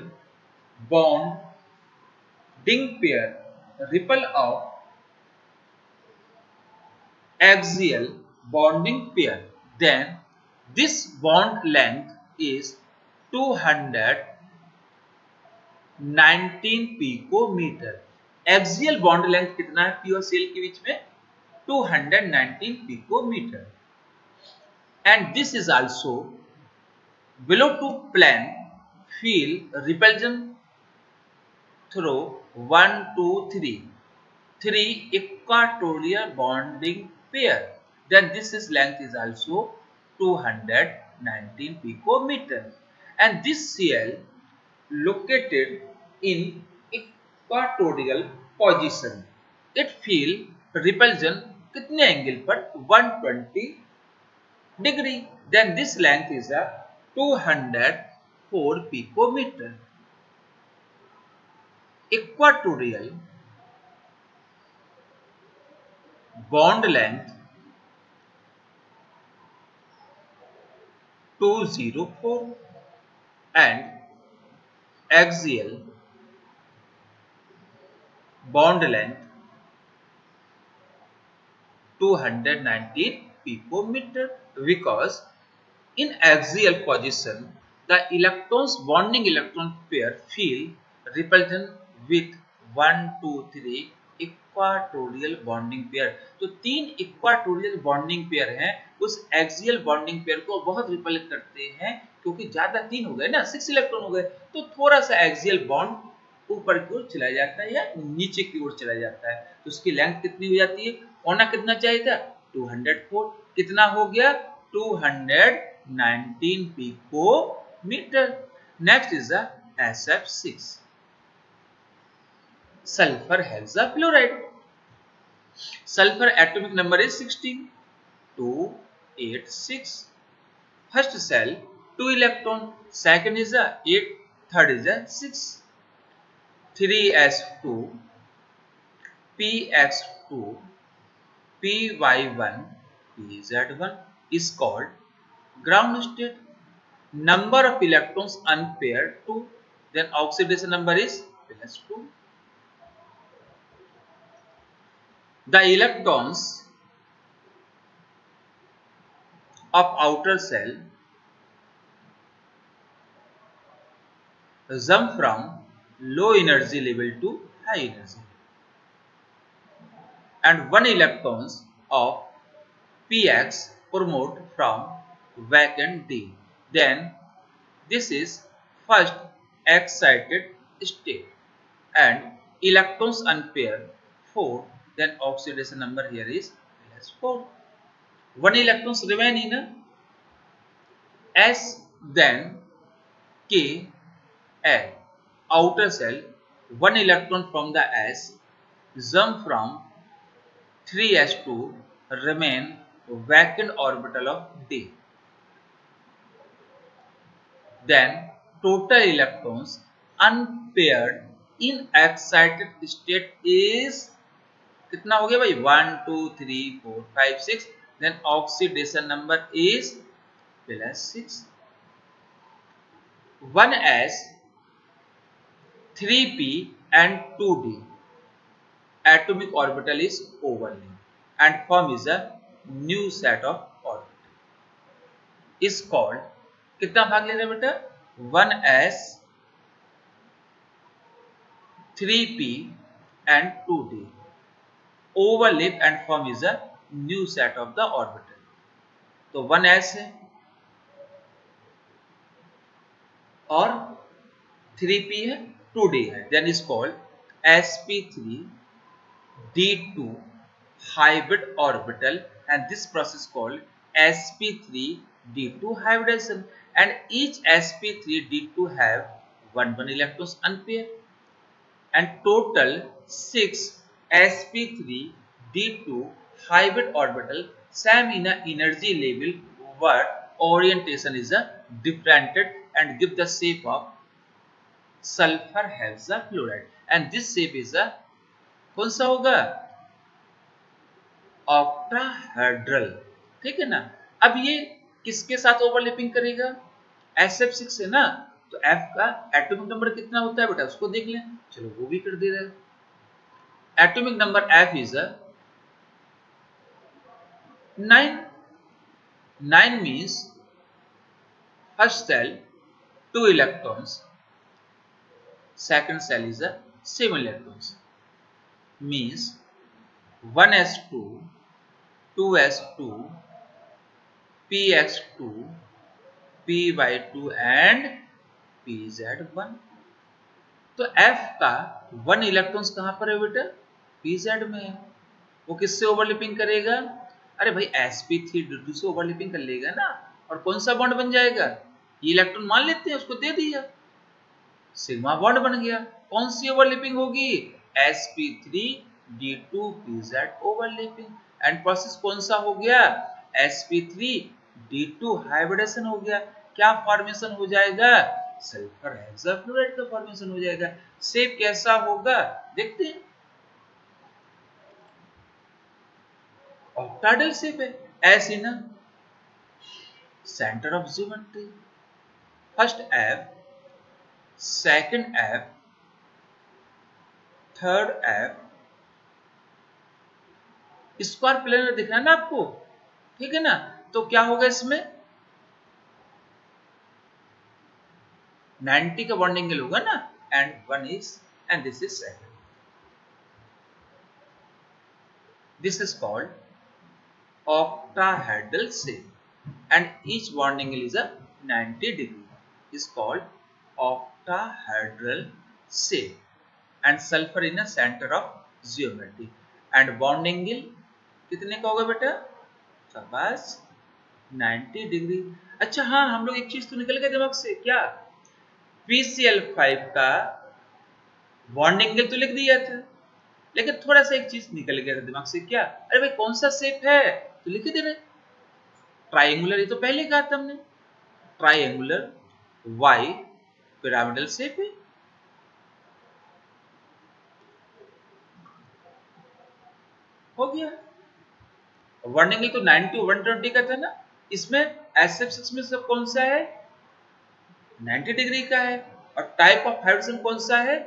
bonding pair ripple of axial bonding pair, then this bond length is 219 picometer. Axial bond length कितना है p और Cl के बीच में 219 picometer, and this is also below to plane feel repulsion through 1 2 3 equatorial bonding pair, then this is length is also 219 picometer, and this Cl located in equatorial position. It feel repulsion कितने angle पर 120 degree, then this length is a 204 picometer. Equatorial bond length 204 and axial bond length 219 picometer, because in axial position the electrons bonding electron pair feel repulsion with 1 2 3 equatorial bonding pair. तो 3 equatorial bonding pair हैं, उस axial bonding pair को बहुत ripple करते हैं क्योंकि ज्यादा 3 हो गए ना, 6 इलेक्ट्रॉन हो गए, तो थोड़ा सा एक्सियल बॉन्ड ऊपर की ओर चला जाता है या नीचे की ओर चला जाता है, तो उसकी लेंथ कितनी हो जाती है, होना कितना चाहिए था 204, कितना हो गया 219 picometre. Next is the SF6. Sulfur hexafluoride. Sulfur atomic number is 16. 286. First cell 2 electron. Second is a 8. Third is a 6. 3s2 px2 py1 pz1 is called ground state. Number of electrons unpaired 2. Then oxidation number is +2. The electrons of outer cell jump from low energy level to high energy, and 1 electrons of px promote from vacant d. Then this is first excited state and electrons unpair 4. Then oxidation number here is +4. 1 electrons remain in S, then K, L. Outer cell 1 electron from the S jump from 3s2 remain vacant orbital of d. Then total electrons unpaired in excited state is कितना हो गया भाई 1 2 3 4 5 6. Then oxidation number is +6. 1s 3p and 2d atomic orbital is overlapped and form is a new set of orbital is called कितना भाग ले रहे बेटा 1s 3p and 2d overlap and form is a new set of the orbital. तो 1s है और 3p है 2d है, then is called sp3 d2 hybrid orbital and this process called sp3 d2 hybridization and each sp3 d2 have 1 electrons unpaired and total 6 sp3 d2 hybrid orbital same in a energy level but orientation is a differentiated and give the shape of sulfur hexafluoride and this shape is a कौन सा होगा octahedral. ठीक है ना. अब ये किसके साथ ओवरलैपिंग करेगा SF6 है ना, तो F का एटॉमिक नंबर कितना होता है बेटा उसको देख लें. चलो वो भी कर दे रहे हैं. Atomic number F is 9. 9 means first shell 2 electrons, second shell is 7 electrons. means 1s2 2s2 px2 py2 and pz1. तो F का 1 इलेक्ट्रॉन्स कहां पर है बेटा pz में है. वो किससे ओवरलैपिंग करेगा? अरे भाई sp3 d2 से ओवरलैपिंग कर लेगा ना. और कौन सा बॉन्ड बन जाएगा? ये इलेक्ट्रॉन मान लेते हैं उसको दे दिया, सिग्मा बॉन्ड बन गया. कौन सी ओवरलैपिंग होगी? sp3 d2 pz overlapping. And process कौन सा हो गया? sp3 d2 हाइब्रिडेशन हो गया. क्या फॉर्मेशन हो जाएगा? सल्फर हेक्साफ्लोराइड का फॉर्मेशन हो जाएगा. शेप कैसा होगा देखते हैं. ऑक्टाहेड्रल शेप है. ऐसे ना centre of geometry. First F, second F, third F. Square planar दिख रहा है ना आपको? ठीक है ना. तो क्या होगा इसमें 90 का बॉन्ड एंगल होगा ना. And one is and this is second. This is called octahedral shape and each bond angle is a 90 degree is called octahedral shape and sulfur in a center of geometry and bond angle कितने का होगा बेटा? शाबाश 90 degree. अच्छा हाँ, हम लोग एक चीज तो निकल गया दिमाग से. क्या? PCl5 का बॉन्ड एंगल तो लिख दिया था, लेकिन थोड़ा सा एक चीज निकल गया था दिमाग से. क्या? अरे भाई कौन सा शेप है तो लिख दे रहे. ट्राइंगुलर. ये तो पहले कहा था हमने. ट्राइंगुलर वाई पिरामिडल शेप है. हो गया. बॉन्ड एंगल तो 90 120 का था ना. इसमें SF6 में सब कौन सा है? 90 डिग्री का है. और टाइप ऑफ हाइड्रोजन कौन सा है?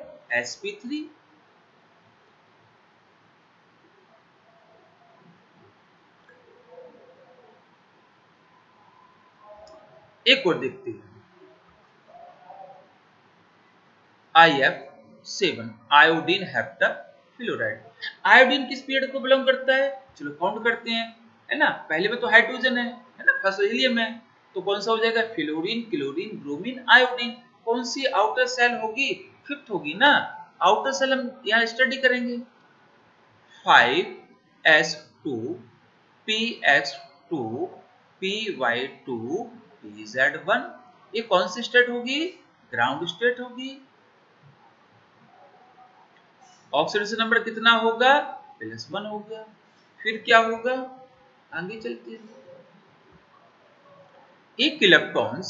sp3. एक और देखते हैं. IF7 iodine heptafluoride. आयोडीन किस पीरियड को बिलोंग करता है? चलो काउंट करते हैं, है ना. पहले में तो हाइड्रोजन है ना. फर्स्ट हीलियम है. तो कौन सा हो जाएगा? Fluorine, chlorine, bromine, iodine. कौन सी आउटर सेल होगी? फिफ्थ होगी ना. आउटर सेल हम यहाँ स्टडी करेंगे. 5s2 px2 py2 pz1. ये कौन सी स्टेट होगी? ग्राउंड स्टेट होगी. ऑक्सीडेशन नंबर कितना होगा? +1 हो गया. फिर क्या होगा? आगे चलते हैं। एक इलेक्ट्रॉन्स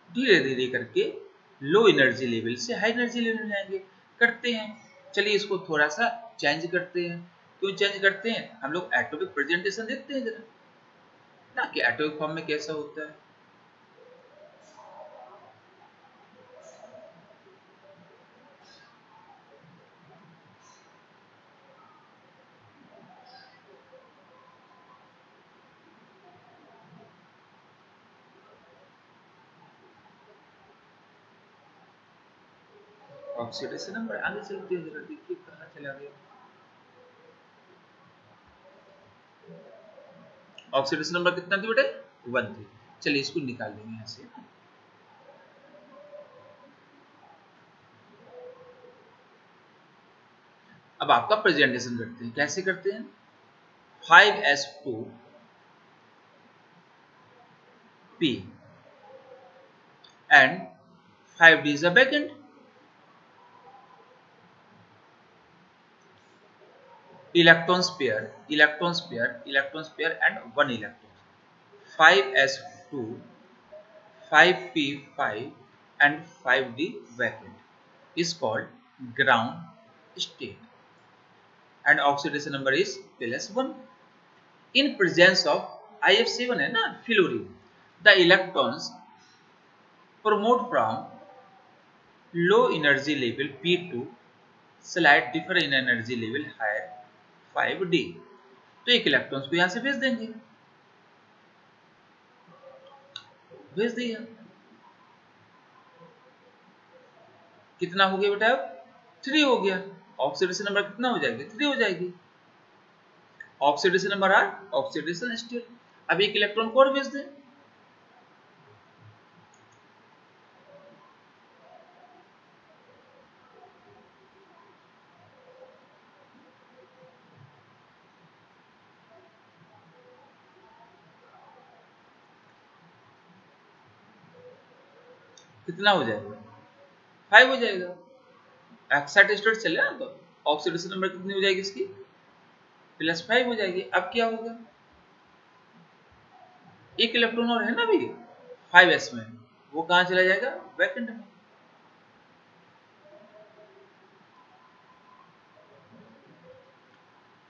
धीरे धीरे करके लो एनर्जी लेवल से हाई एनर्जी लेवल में जाएंगे। करते हैं, चलिए इसको थोड़ा सा चेंज करते हैं। क्यों चेंज करते हैं? हम लोग एटॉमिक प्रेजेंटेशन देखते हैं जरा ना कि एटॉमिक फॉर्म में कैसा होता है। ऑक्सीडेशन नंबर आगे चलते हैं जरा, देखिए कहाँ चला गया। ऑक्सीडेशन नंबर कितना थी बेटे? 1 थी। चलिए इसको निकाल देंगे यहाँ से। अब आपका प्रेजेंटेशन करते हैं। कैसे करते हैं? 5s2 p and 5d is a vacant. Electrons pair and 1 electron. 5s2, 5p5 and 5d vacant is called ground state and oxidation number is +1. In presence of IF7 है ना fluorine, the electrons promote from low energy level P2 slight differ in energy level higher 5d. तो एक electrons को यहां से भेज देंगे, भेज दिया। कितना हो गया बेटा? अब 3 हो गया। ऑक्सीडेशन नंबर कितना हो जाएगी? 3 हो जाएगी। Oxidation number or oxidation state. अब एक इलेक्ट्रॉन को और भेज दें। कितना हो जाएगा? 5 हो जाएगा। एक्साइटेड स्टेट चले ना, तो ऑक्सीडेशन नंबर कितनी हो जाएगी इसकी? +5 हो जाएगी। अब क्या होगा? एक इलेक्ट्रॉन और है ना भी 5s में, वो कहां चला जाएगा? वैकेंट में।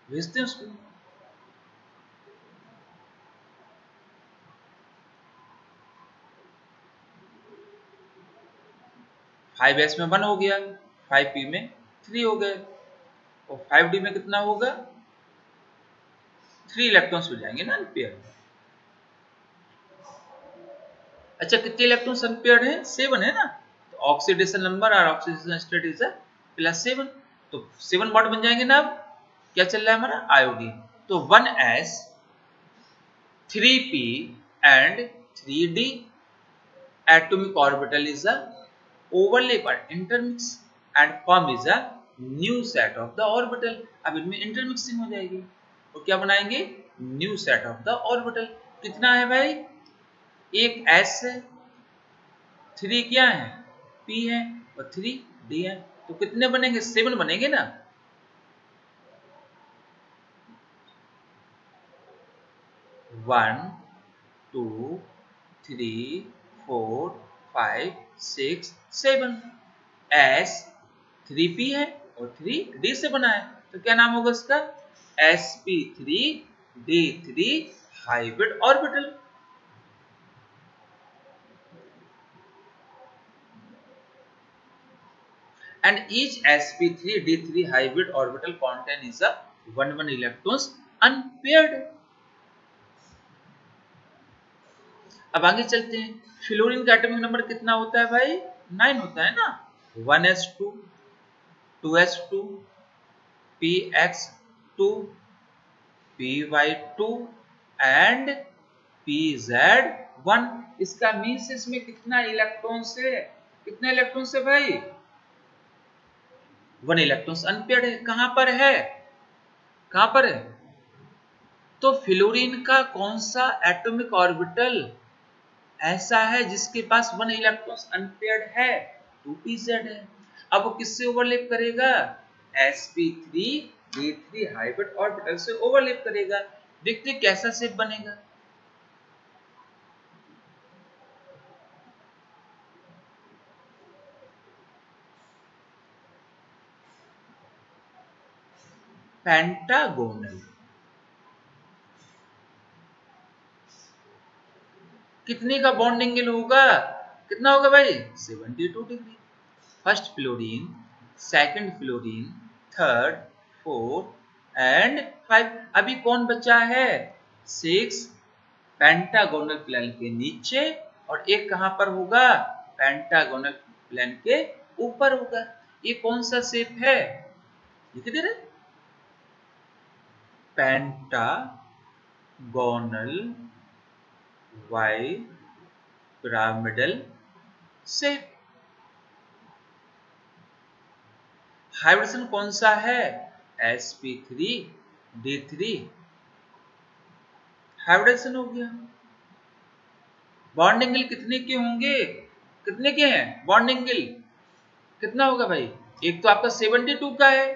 भेजते हैं उसको। फाइव एस में 1 हो गया, 5p में 3 हो गए, और 5d में कितना होगा? 3 इलेक्ट्रॉन्स हो जाएंगे ना अनपेयर। अच्छा, कितने इलेक्ट्रॉन्स अनपेयर्ड हैं? 7 है ना। तो ऑक्सीडेशन नंबर और ऑक्सीडेशन स्टेट इज +7। तो 7 बॉन्ड बन जाएंगे ना। अब क्या चल रहा है हमारा? आयोडीन। तो 1s 3p and 3d atomic orbital is a overlap or intermix and form is a new set of the orbital. अब इनमें इंटरमिक्सिंग हो जाएगी और क्या बनाएंगे? New set of the orbital. कितना है भाई? एक s है, 3 क्या है? p है, और 3 d है। तो कितने बनेंगे? 7 बनेंगे ना। वन 2 3 4 5 6 7 s 3p है और 3d से बना है। तो क्या नाम होगा इसका? sp3d3 hybrid orbital. And each sp3d3 hybrid orbital contain is a 1 electrons unpaired. अब आगे चलते हैं। फ्लोरीन का एटॉमिक नंबर कितना होता है भाई? 9 होता है ना। 1s2 2s2 px2 py2 and pz1। इसका मीन्स इसमें कितना इलेक्ट्रॉन से? कितने इलेक्ट्रॉन से भाई? 1 इलेक्ट्रॉन्स अनपेयर्ड है। कहां पर है? कहां पर है? तो फ्लोरीन का कौन सा एटॉमिक ऑर्बिटल ऐसा है जिसके पास 1 इलेक्ट्रॉन्स अनपेयर्ड है? 2pz है। अब वो किससे ओवरलैप करेगा? sp3d3 हाइब्रिड ऑर्बिटल से ओवरलैप करेगा। देखते कैसा शेप बनेगा। पेंटागोनल। कितने का बॉन्ड एंगल होगा? कितना होगा भाई? 72 degree. First fluorine, second fluorine, third, fourth and 5। अभी कौन बचा है? 6 पेंटागोनल प्लेन के नीचे और एक कहां पर होगा? पेंटागोनल प्लेन के ऊपर होगा। ये कौन सा शेप है? लिख दे रहे, pentagonal bipyramidal shape. Hybridization कौन सा है? sp3d3 हाइब्रिडेशन हो गया। बॉन्ड एंगल कितने के होंगे? कितने के हैं बॉन्ड एंगल? कितना होगा भाई? एक तो आपका 72 का है,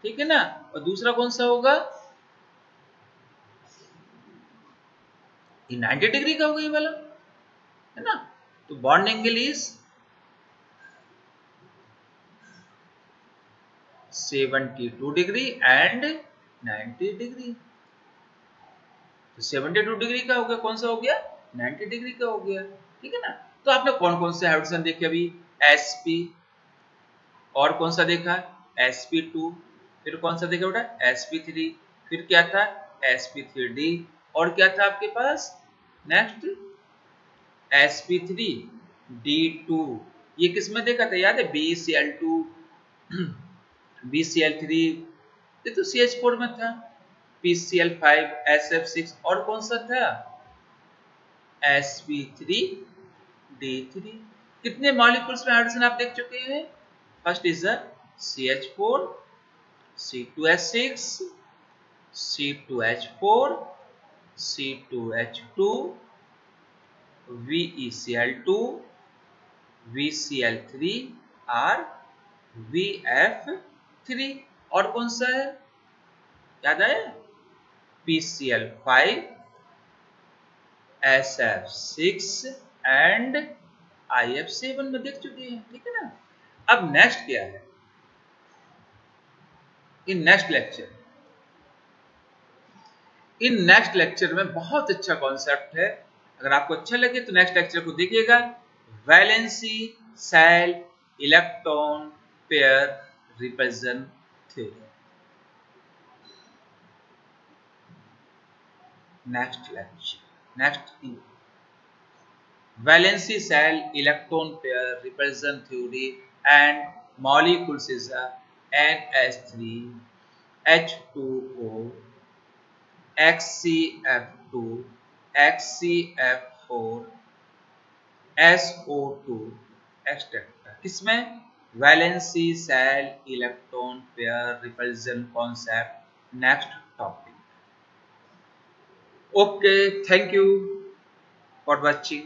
ठीक है ना, और दूसरा कौन सा होगा? ये 90 डिग्री का होगा ये वाला, है ना। तो bond angle is 72 degree and 90 degree. तो 72 डिग्री का हो गया, कौन सा हो गया? 90 डिग्री का हो गया, ठीक है ना। तो आपने कौन कौन से हाइब्रिडेशन देखे अभी? sp, और कौन सा देखा? sp2, फिर कौन सा देखा बेटा? sp3, फिर क्या था? sp3d, और क्या था आपके पास नेक्स्ट? sp3d2। ये किस में देखा था याद है? BeCl2 BeCl3, ये तो CH4 में था। PCl5 SF6, और कौन सा था? sp3d3। कितने मॉलिक्यूल्स में हाइड्रोजन आप देख चुके हैं? First is the CH4, C2H6, C2H4, C2H2, VeCl2, VCl3 और VF3, और कौन सा है याद आया? PCl5, SF6 एंड IF7 में देख चुके हैं, ठीक है ना। अब नेक्स्ट क्या है? इन नेक्स्ट लेक्चर में बहुत अच्छा कॉन्सेप्ट है। अगर आपको अच्छा लगे तो नेक्स्ट लेक्चर को देखिएगा। Valency shell electron pair repulsion theory. Next valency cell electron pair repulsion theory and molecules is a NH3 H2O XCF2 XCF4 SO2 etcetera. किसमें? Valency shell electron pair repulsion concept, next topic. Okay, thank you for watching.